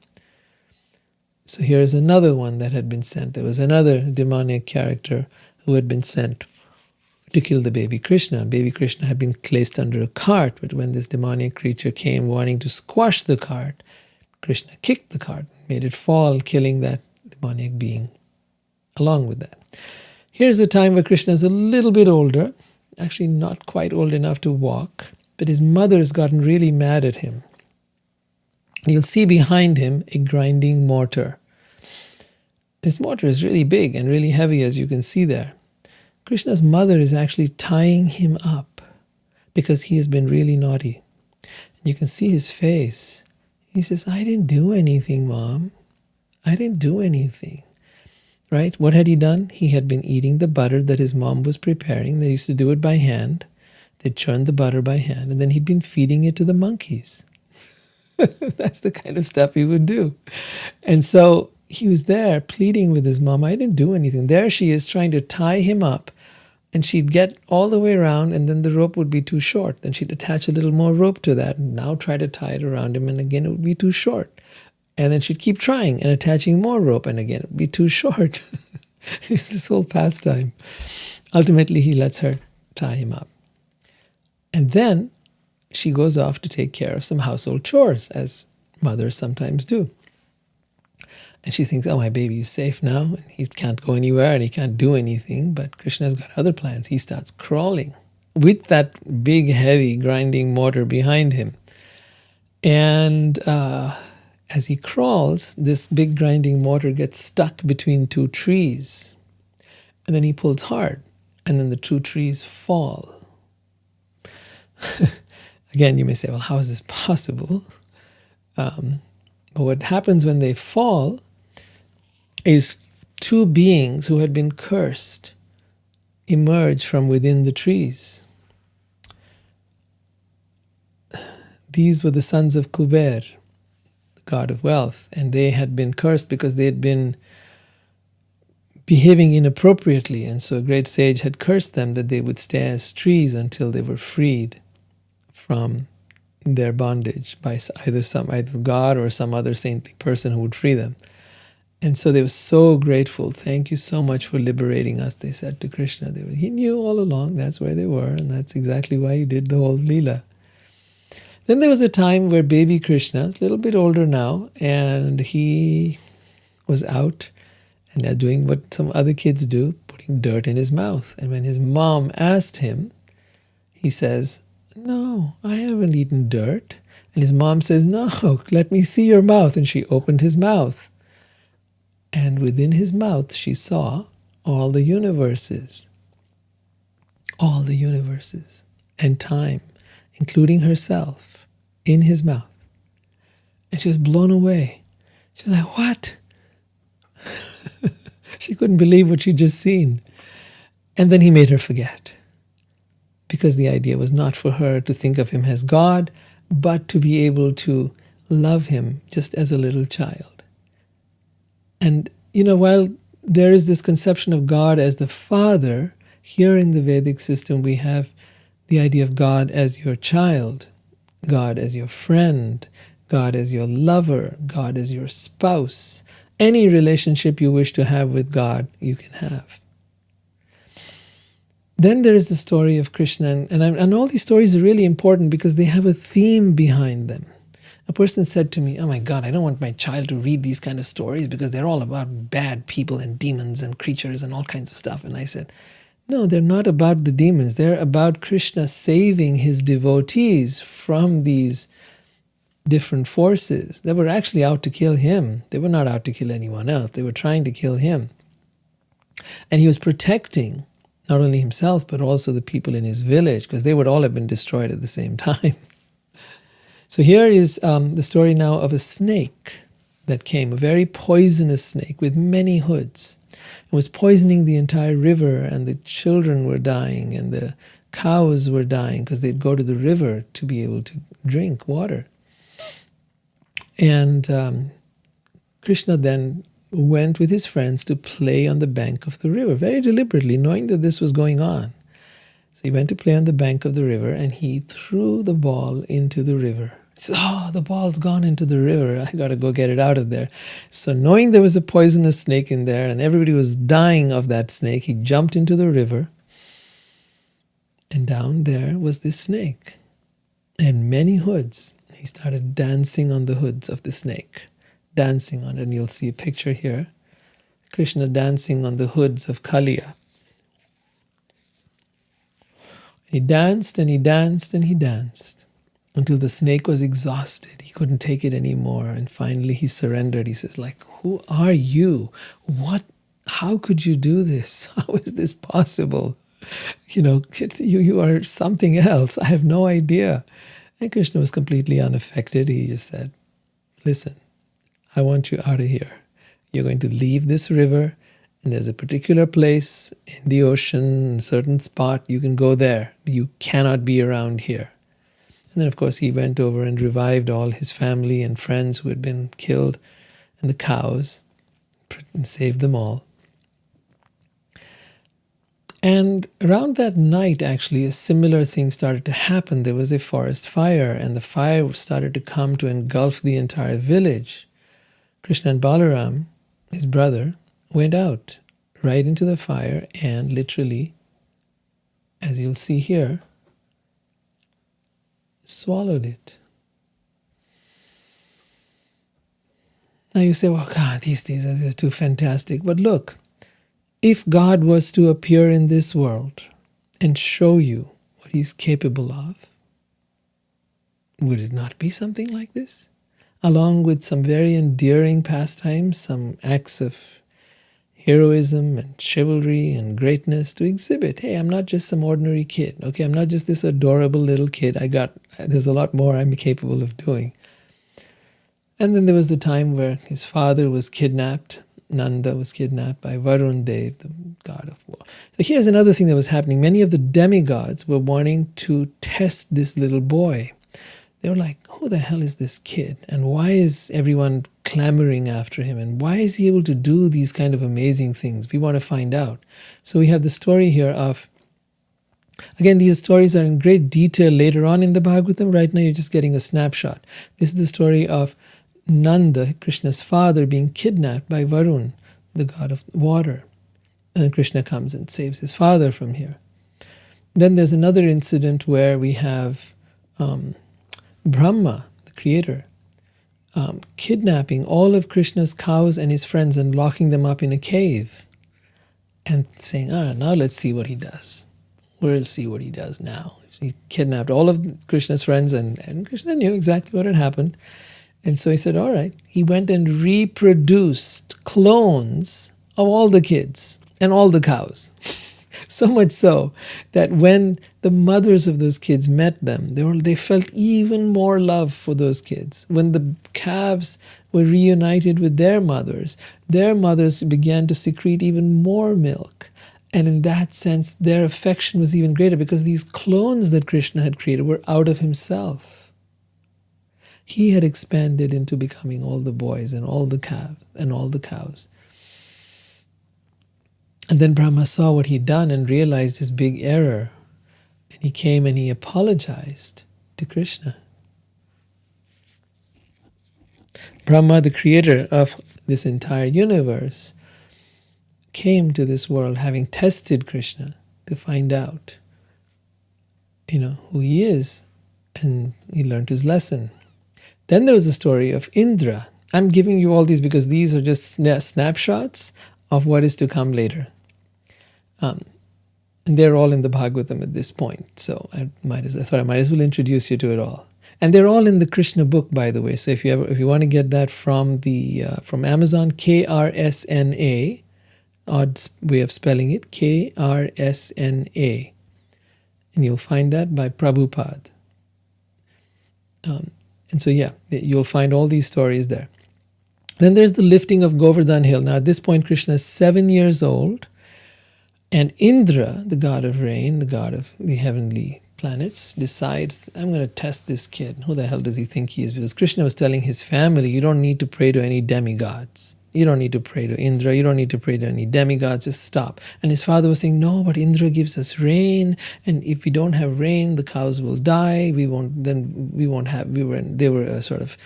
So here's another one that had been sent. There was another demonic character who had been sent to kill the baby Krishna. Baby Krishna had been placed under a cart, but when this demonic creature came wanting to squash the cart, Krishna kicked the cart, made it fall, killing that demonic being along with that. Here's a time where Krishna is a little bit older, actually not quite old enough to walk, but his mother's gotten really mad at him. You'll see behind him a grinding mortar. This mortar is really big and really heavy, as you can see there. Krishna's mother is actually tying him up because he has been really naughty. And you can see his face. He says, "I didn't do anything, Mom. I didn't do anything." Right? What had he done? He had been eating the butter that his mom was preparing. They used to do it by hand. They churned the butter by hand, and then he'd been feeding it to the monkeys. That's the kind of stuff he would do. And so he was there pleading with his mom, "I didn't do anything." There she is trying to tie him up, and she'd get all the way around, and then the rope would be too short. Then she'd attach a little more rope to that, and now try to tie it around him, and again it would be too short. And then she'd keep trying and attaching more rope, and again it would be too short. It's this whole pastime. Ultimately, he lets her tie him up. And then she goes off to take care of some household chores, as mothers sometimes do. And she thinks, "Oh, my baby is safe now, and he can't go anywhere, and he can't do anything." But Krishna's got other plans. He starts crawling with that big, heavy, grinding mortar behind him. And as he crawls, this big grinding mortar gets stuck between two trees. And then he pulls hard, and then the two trees fall. Again, you may say, "Well, how is this possible?" But what happens when they fall is two beings who had been cursed emerge from within the trees. These were the sons of Kuber, the god of wealth, and they had been cursed because they had been behaving inappropriately, and so a great sage had cursed them that they would stay as trees until they were freed from their bondage by either God or some other saintly person who would free them. And so they were so grateful. Thank you so much for liberating us, they said to Krishna. He knew all along that's where they were, and that's exactly why he did the whole Leela. Then there was a time where baby Krishna, a little bit older now, and he was out and doing what some other kids do, putting dirt in his mouth. And when his mom asked him, he says, "No, I haven't eaten dirt." And his mom says, "No, let me see your mouth." And she opened his mouth. And within his mouth, she saw all the universes, and time, including herself, in his mouth. And she was blown away. She was like, "What?" She couldn't believe what she'd just seen. And then he made her forget. Because the idea was not for her to think of him as God, but to be able to love him just as a little child. And, while there is this conception of God as the Father, here in the Vedic system we have the idea of God as your child, God as your friend, God as your lover, God as your spouse. Any relationship you wish to have with God, you can have. Then there is the story of Krishna, and all these stories are really important because they have a theme behind them. A person said to me, "Oh my God, I don't want my child to read these kind of stories because they're all about bad people and demons and creatures and all kinds of stuff." And I said, "No, they're not about the demons. They're about Krishna saving his devotees from these different forces that were actually out to kill him. They were not out to kill anyone else. They were trying to kill him. And he was protecting not only himself, but also the people in his village, because they would all have been destroyed at the same time." So here is the story now of a snake that came, a very poisonous snake with many hoods. It was poisoning the entire river, and the children were dying, and the cows were dying because they'd go to the river to be able to drink water. And Krishna then went with his friends to play on the bank of the river, very deliberately, knowing that this was going on. So he went to play on the bank of the river, and he threw the ball into the river. He said, "Oh, the ball's gone into the river. I got to go get it out of there." So knowing there was a poisonous snake in there, and everybody was dying of that snake, he jumped into the river, and down there was this snake, and many hoods. He started dancing on the hoods of the snake, dancing on it, and you'll see a picture here. Krishna dancing on the hoods of Kaliya. He danced and he danced and he danced until the snake was exhausted. He couldn't take it anymore, and finally he surrendered. He says, "Who are you? How could you do this? How is this possible? You are something else. I have no idea." And Krishna was completely unaffected. He just said, "Listen, I want you out of here. You're going to leave this river, and there's a particular place in the ocean, a certain spot. You can go there. You cannot be around here." And then, of course, he went over and revived all his family and friends who had been killed, and the cows, and saved them all. And around that night, actually, a similar thing started to happen. There was a forest fire, and the fire started to come to engulf the entire village. Krishna and Balaram, his brother, went out right into the fire and literally, as you'll see here, swallowed it. Now you say, "Well, God, these are too fantastic." But look, if God was to appear in this world and show you what he's capable of, would it not be something like this? Along with some very endearing pastimes, some acts of heroism and chivalry and greatness to exhibit. Hey, I'm not just some ordinary kid. Okay, I'm not just this adorable little kid. There's a lot more I'm capable of doing. And then there was the time where his father was kidnapped. Nanda was kidnapped by Varun Dev, the god of war. So here's another thing that was happening. Many of the demigods were wanting to test this little boy. They were like, who the hell is this kid? And why is everyone clamoring after him? And why is he able to do these kind of amazing things? We want to find out. So we have the story here of, again, these stories are in great detail later on in the Bhagavatam. Right now you're just getting a snapshot. This is the story of Nanda, Krishna's father, being kidnapped by Varun, the god of water. And Krishna comes and saves his father from here. Then there's another incident where we have Brahma, the creator, kidnapping all of Krishna's cows and his friends and locking them up in a cave and saying, now let's see what he does. We'll see what he does now. He kidnapped all of Krishna's friends and Krishna knew exactly what had happened. And so he said, all right. He went and reproduced clones of all the kids and all the cows. So much so that when the mothers of those kids met them, they felt even more love for those kids. When the calves were reunited with their mothers began to secrete even more milk. And in that sense, their affection was even greater because these clones that Krishna had created were out of himself. He had expanded into becoming all the boys and all the calves and all the cows. And then Brahma saw what he'd done and realized his big error. And he came and he apologized to Krishna. Brahma, the creator of this entire universe, came to this world having tested Krishna to find out, who he is. And he learned his lesson. Then there was the story of Indra. I'm giving you all these because these are just snapshots of what is to come later. And they're all in the Bhagavatam at this point. So I thought I might as well introduce you to it all. And they're all in the Krishna book, by the way. So if you want to get that from Amazon, KRSNA, odd way of spelling it, KRSNA. And you'll find that by Prabhupada. And so you'll find all these stories there. Then there's the lifting of Govardhan Hill. Now at this point Krishna is 7 years old. And Indra, the god of rain, the god of the heavenly planets, decides, I'm going to test this kid. Who the hell does he think he is? Because Krishna was telling his family, you don't need to pray to any demigods. You don't need to pray to Indra. You don't need to pray to any demigods. Just stop. And his father was saying, no, but Indra gives us rain. And if we don't have rain, the cows will die. They were a sort of,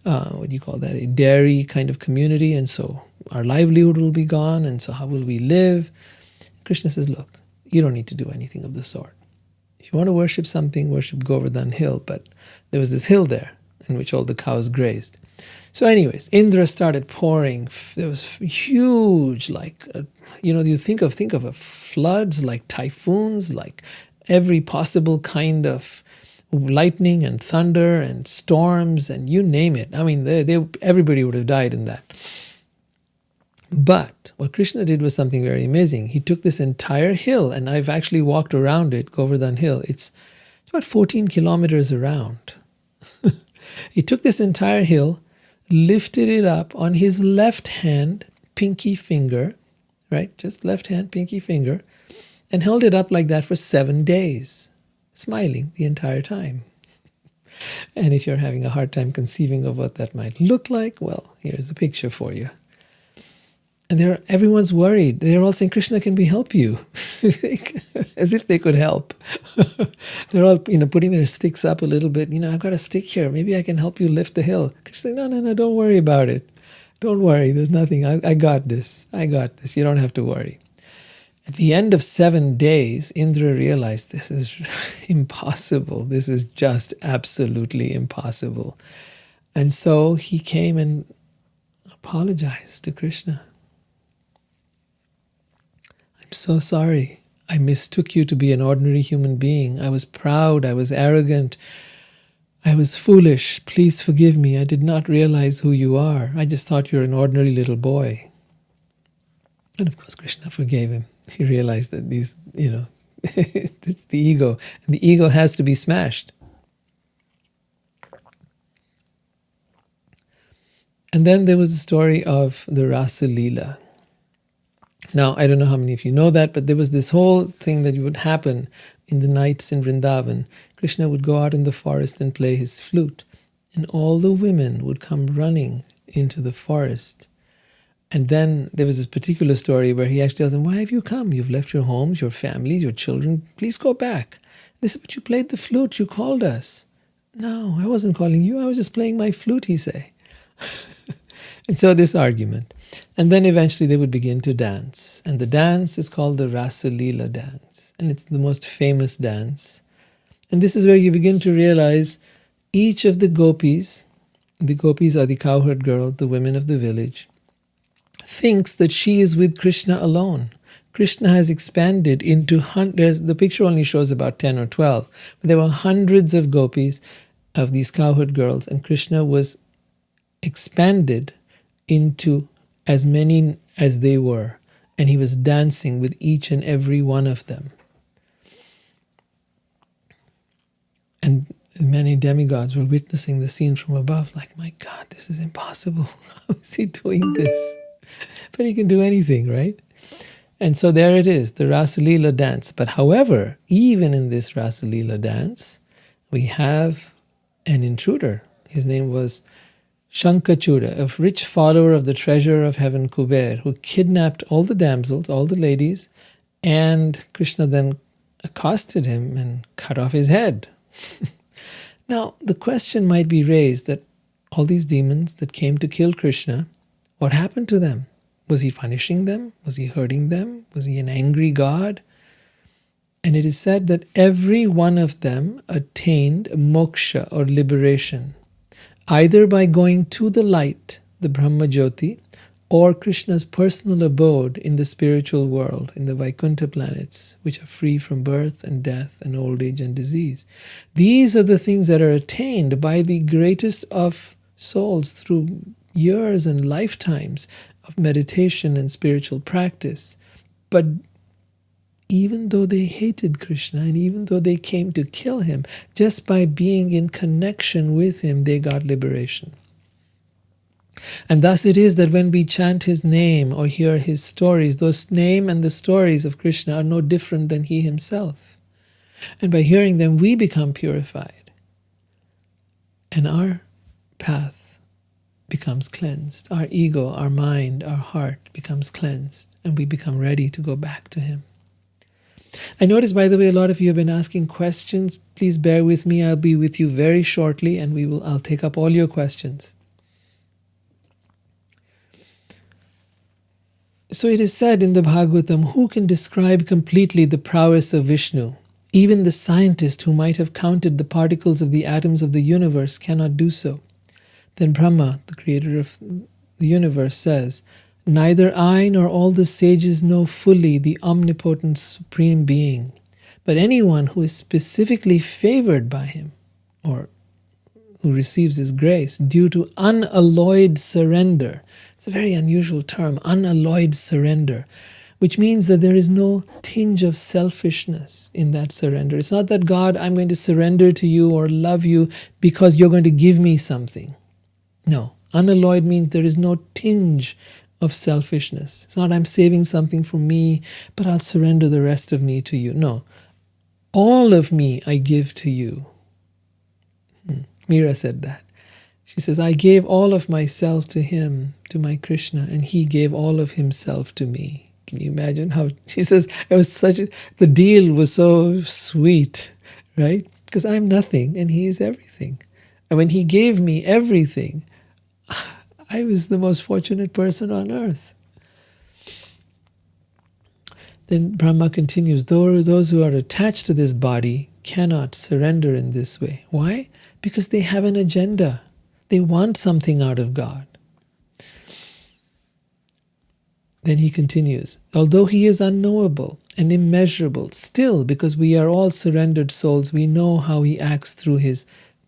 a dairy kind of community. And so our livelihood will be gone. And so how will we live? Krishna says, look, you don't need to do anything of the sort. If you want to worship something, worship Govardhan Hill. But there was this hill there in which all the cows grazed. So anyways, Indra started pouring. There was huge, you think of floods, like typhoons, like every possible kind of lightning and thunder and storms and you name it. I mean, everybody would have died in that. But what Krishna did was something very amazing. He took this entire hill, and I've actually walked around it, Govardhan Hill. It's about 14 kilometers around. He took this entire hill, lifted it up on his left hand, pinky finger, right? Just left hand, pinky finger, and held it up like that for 7 days, smiling the entire time. And if you're having a hard time conceiving of what that might look like, well, here's the picture for you. And everyone's worried. They're all saying, Krishna, can we help you? As if they could help. They're all, putting their sticks up a little bit. I've got a stick here. Maybe I can help you lift the hill. Krishna's saying, no, don't worry about it. Don't worry. There's nothing. I got this. I got this. You don't have to worry. At the end of 7 days, Indra realized this is impossible. This is just absolutely impossible. And so he came and apologized to Krishna. I'm so sorry. I mistook you to be an ordinary human being. I was proud. I was arrogant. I was foolish. Please forgive me. I did not realize who you are. I just thought you were an ordinary little boy. And of course, Krishna forgave him. He realized that it's the ego. And the ego has to be smashed. And then there was the story of the Rasa Leela. Now, I don't know how many of you know that, but there was this whole thing that would happen in the nights in Vrindavan. Krishna would go out in the forest and play his flute, and all the women would come running into the forest. And then there was this particular story where he actually tells them, "Why have you come? You've left your homes, your families, your children. Please go back." They said, "But you played the flute. You called us." "No, I wasn't calling you. I was just playing my flute," he say. And so this argument. And then eventually they would begin to dance. And the dance is called the Rasa Leela dance. And it's the most famous dance. And this is where you begin to realize each of the gopis are the cowherd girls, the women of the village, thinks that she is with Krishna alone. Krishna has expanded into hundreds. The picture only shows about 10 or 12. But there were hundreds of gopis, of these cowherd girls, and Krishna was expanded into as many as they were, and he was dancing with each and every one of them. And many demigods were witnessing the scene from above, like, my God, this is impossible. How is he doing this? But he can do anything, right? And so there it is, the Rasa Leela dance. But however, even in this Rasa Leela dance, we have an intruder. His name was Shankachura, a rich follower of the treasure of heaven Kuber, who kidnapped all the damsels, all the ladies, and Krishna then accosted him and cut off his head. Now, the question might be raised that all these demons that came to kill Krishna, what happened to them? Was he punishing them? Was he hurting them? Was he an angry God? And it is said that every one of them attained moksha or liberation, either by going to the light, the Brahma Jyoti, or Krishna's personal abode in the spiritual world, in the Vaikuntha planets, which are free from birth and death and old age and disease. These are the things that are attained by the greatest of souls through years and lifetimes of meditation and spiritual practice. But even though they hated Krishna and even though they came to kill him, just by being in connection with him, they got liberation. And thus it is that when we chant his name or hear his stories, those name and the stories of Krishna are no different than he himself. And by hearing them, we become purified. And our path becomes cleansed. Our ego, our mind, our heart becomes cleansed. And we become ready to go back to him. I notice, by the way, a lot of you have been asking questions. Please bear with me. I'll be with you very shortly, and I'll take up all your questions. So it is said in the Bhagavatam, who can describe completely the prowess of Vishnu? Even the scientist who might have counted the particles of the atoms of the universe cannot do so. Then Brahma, the creator of the universe, says, neither I nor all the sages know fully the omnipotent Supreme Being, but anyone who is specifically favored by him, or who receives his grace due to unalloyed surrender. It's a very unusual term, unalloyed surrender, which means that there is no tinge of selfishness in that surrender. It's not that, God, I'm going to surrender to you or love you because you're going to give me something. No, unalloyed means there is no tinge of selfishness. It's not I'm saving something for me, but I'll surrender the rest of me to you. No, all of me I give to you. Meera said that. She says, I gave all of myself to him, to my Krishna, and he gave all of himself to me. Can you imagine how, she says, it was the deal was so sweet, right? Because I'm nothing and he is everything. And when he gave me everything, I was the most fortunate person on earth. Then Brahma continues, those who are attached to this body cannot surrender in this way. Why? Because they have an agenda. They want something out of God. Then he continues, although he is unknowable and immeasurable, still, because we are all surrendered souls, we know how he acts through his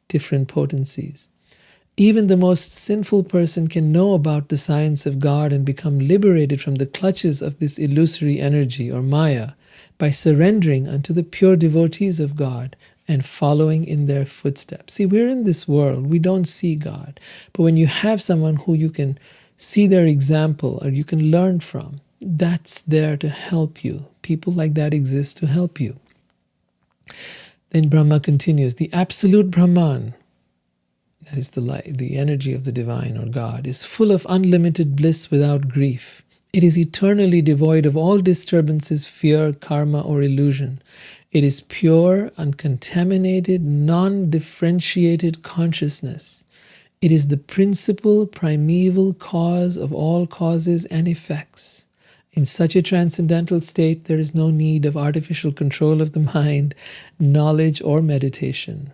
different potencies. Even the most sinful person can know about the science of God and become liberated from the clutches of this illusory energy or Maya by surrendering unto the pure devotees of God and following in their footsteps. See, we're in this world, we don't see God. But when you have someone who you can see their example or you can learn from, that's there to help you. People like that exist to help you. Then Brahma continues, the absolute Brahman, that is the light, the energy of the divine or God, is full of unlimited bliss without grief. It is eternally devoid of all disturbances, fear, karma, or illusion. It is pure, uncontaminated, non-differentiated consciousness. It is the principal, primeval cause of all causes and effects. In such a transcendental state, there is no need of artificial control of the mind, knowledge, or meditation.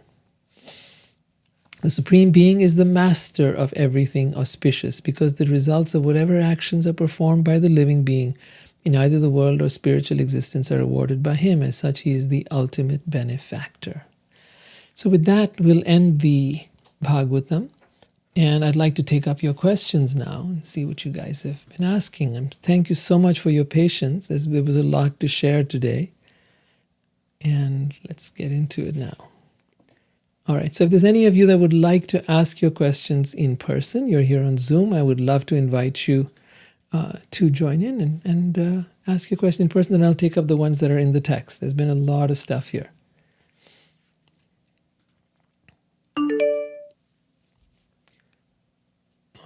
The Supreme Being is the master of everything auspicious, because the results of whatever actions are performed by the living being in either the world or spiritual existence are awarded by him. As such, he is the ultimate benefactor. So with that, we'll end the Bhagavatam. And I'd like to take up your questions now and see what you guys have been asking. And thank you so much for your patience, as there was a lot to share today. And let's get into it now. All right, so if there's any of you that would like to ask your questions in person, you're here on Zoom, I would love to invite you to join in and ask your question in person, then I'll take up the ones that are in the text. There's been a lot of stuff here.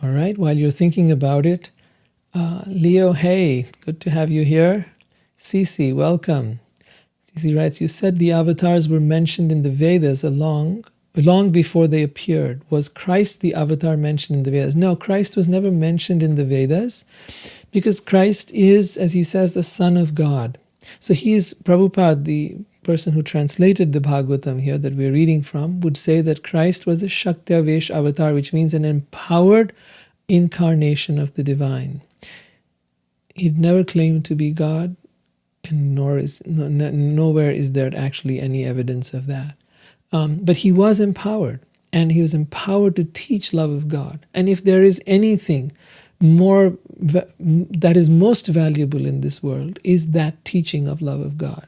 All right, while you're thinking about it, Leo, hey, good to have you here. Cece, welcome. Cece writes, you said the avatars were mentioned in the Vedas long before they appeared. Was Christ the avatar mentioned in the Vedas? No, Christ was never mentioned in the Vedas because Christ is, as he says, the Son of God. So Prabhupada, the person who translated the Bhagavatam here that we're reading from, would say that Christ was a Shakti-avesh avatar, which means an empowered incarnation of the divine. He'd never claimed to be God, and nowhere is there actually any evidence of that. But he was empowered, and he was empowered to teach love of God. And if there is anything more that is most valuable in this world, is that teaching of love of God.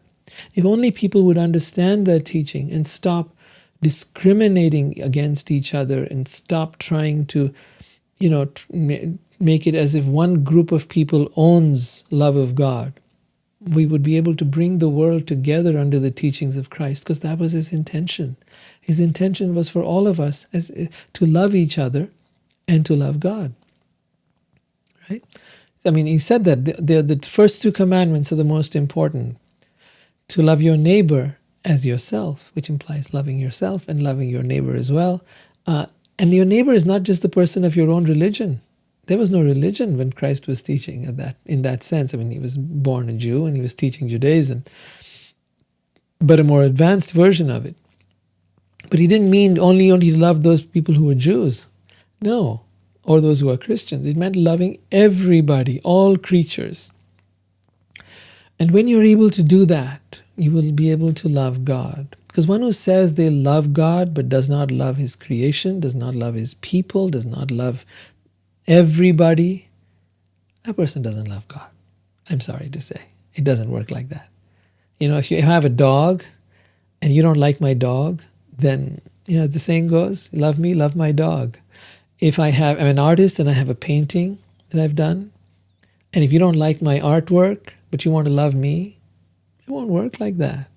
If only people would understand that teaching and stop discriminating against each other and stop trying to, make it as if one group of people owns love of God, we would be able to bring the world together under the teachings of Christ, because that was his intention. His intention was for all of us to love each other and to love God. Right? I mean, he said that the first two commandments are the most important. To love your neighbor as yourself, which implies loving yourself and loving your neighbor as well. And your neighbor is not just the person of your own religion. There was no religion when Christ was teaching in that sense. I mean, he was born a Jew and he was teaching Judaism, but a more advanced version of it. But he didn't mean only to love those people who were Jews. No, or those who are Christians. It meant loving everybody, all creatures. And when you're able to do that, you will be able to love God. Because one who says they love God but does not love his creation, does not love his people, does not love everybody, that person doesn't love God. I'm sorry to say. It doesn't work like that. If you have a dog and you don't like my dog, then, as the saying goes, love me, love my dog. If I'm an artist and I have a painting that I've done, and if you don't like my artwork, but you want to love me, it won't work like that.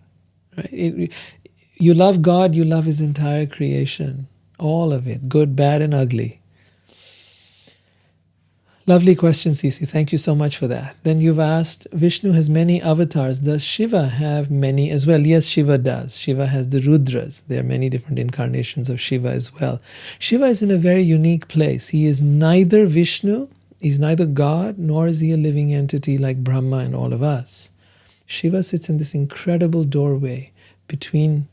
Right? You love God, you love his entire creation, all of it, good, bad, and ugly. Lovely question, Cece. Thank you so much for that. Then you've asked, Vishnu has many avatars. Does Shiva have many as well? Yes, Shiva does. Shiva has the Rudras. There are many different incarnations of Shiva as well. Shiva is in a very unique place. He is neither Vishnu, he's neither God, nor is he a living entity like Brahma and all of us. Shiva sits in this incredible doorway between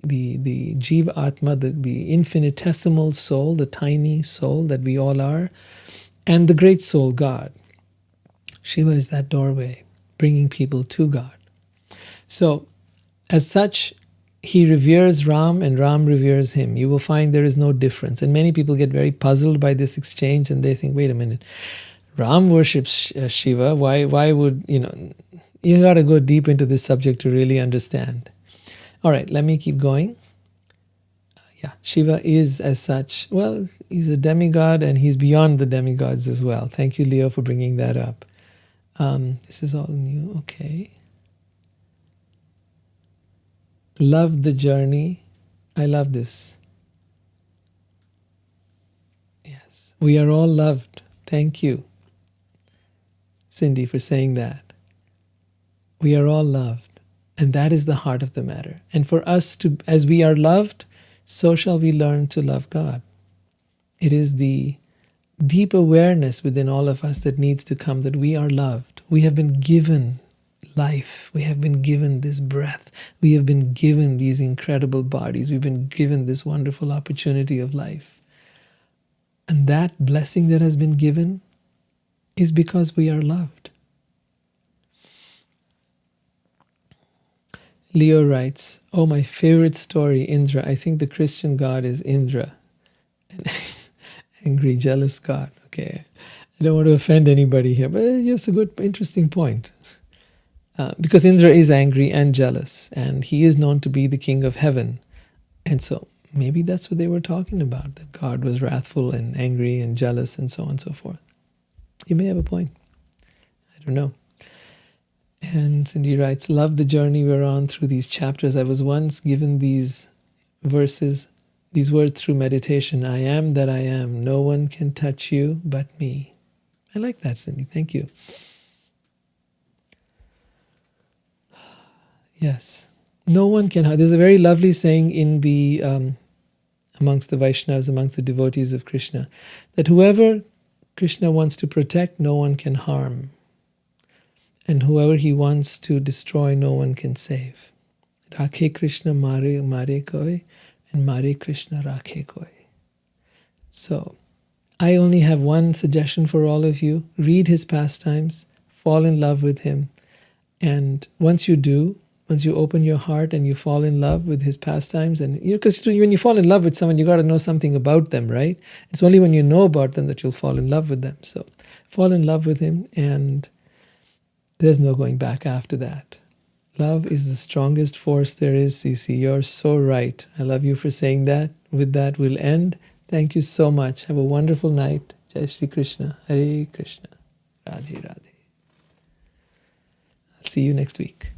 the Jiva Atma, the infinitesimal soul, the tiny soul that we all are, and the great soul, God. Shiva is that doorway, bringing people to God. So, as such, he reveres Ram and Ram reveres him. You will find there is no difference. And many people get very puzzled by this exchange and they think, wait a minute, Ram worships Shiva. Why would, you got to go deep into this subject to really understand. All right, let me keep going. Shiva is as such, he's a demigod and he's beyond the demigods as well. Thank you, Leo, for bringing that up. This is all new. Okay. Love the journey. I love this. Yes. We are all loved. Thank you, Cindy, for saying that. We are all loved. And that is the heart of the matter. And for us to, as we are loved, so shall we learn to love God. It is the deep awareness within all of us that needs to come that we are loved. We have been given life. We have been given this breath. We have been given these incredible bodies. We've been given this wonderful opportunity of life. And that blessing that has been given is because we are loved. Leo writes, oh, my favorite story, Indra. I think the Christian God is Indra, an angry, jealous God. Okay, I don't want to offend anybody here, but it's a good, interesting point. Because Indra is angry and jealous, and he is known to be the king of heaven. And so maybe that's what they were talking about, that God was wrathful and angry and jealous and so on and so forth. You may have a point. I don't know. And Cindy writes, love the journey we're on through these chapters. I was once given these verses, these words through meditation. I am that I am. No one can touch you but me. I like that, Cindy. Thank you. Yes. No one can. There's a very lovely saying in the amongst the Vaishnavas, amongst the devotees of Krishna, that whoever Krishna wants to protect, no one can harm. And whoever he wants to destroy, no one can save. Rakhe Krishna mare koi, and mare Krishna rakhe koi. So, I only have one suggestion for all of you. Read his pastimes, fall in love with him. And once you do, once you open your heart and you fall in love with his pastimes, and because when you fall in love with someone, you got to know something about them, right? It's only when you know about them that you'll fall in love with them. So, fall in love with him, and there's no going back after that. Love is the strongest force there is, Cece. You're so right. I love you for saying that. With that, we'll end. Thank you so much. Have a wonderful night. Jai Shri Krishna. Hare Krishna. Radhe Radhe. I'll see you next week.